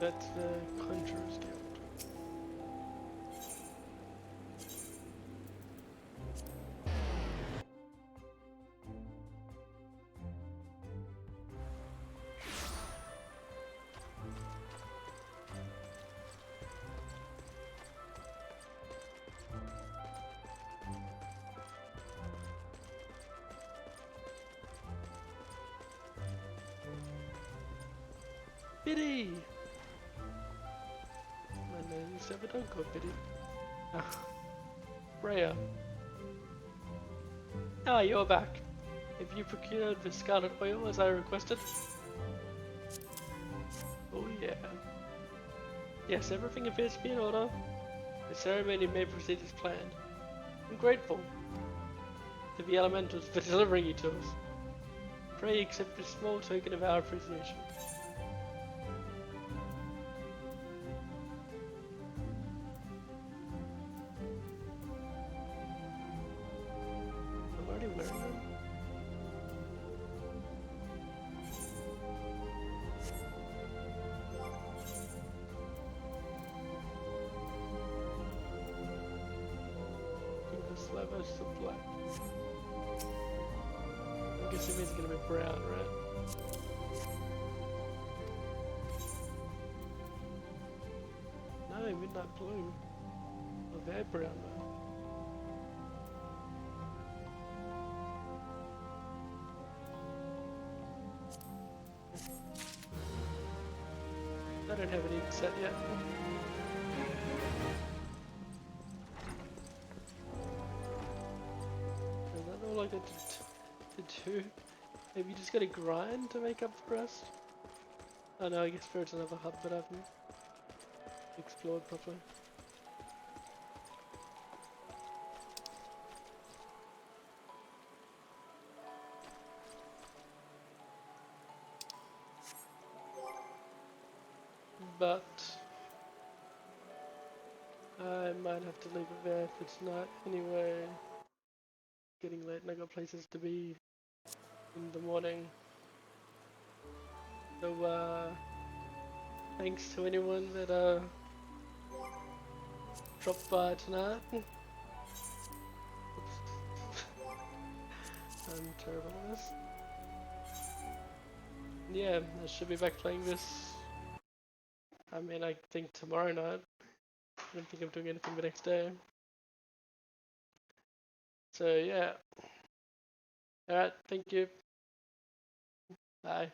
That's the Conjurer's Guild. Biddy! My name is never done called Biddy. Ah. Brea. Ah, you're back. Have you procured the scarlet oil as I requested? Oh yeah. Yes, everything appears to be in order. The ceremony may proceed as planned. I'm grateful to the elementals for delivering you to us. Pray accept this small token of our appreciation. I'm already wearing them. yellow versus the black. I'm guessing these are gonna be brown, right? No, midnight blue. Oh, they're brown though. I don't have any set yet. Is that all I got to do? Maybe you just gotta grind to make up the rest? Oh no, I guess there's another hub that I haven't explored properly. But I might have to leave it there if it's not anyway. Getting late and I got places to be in the morning. So thanks to anyone that dropped by tonight. Oops. I'm terrible at this. Yeah, I should be back playing this. I mean, I think tomorrow night. I don't think I'm doing anything the next day. So yeah. Alright, thank you. Bye.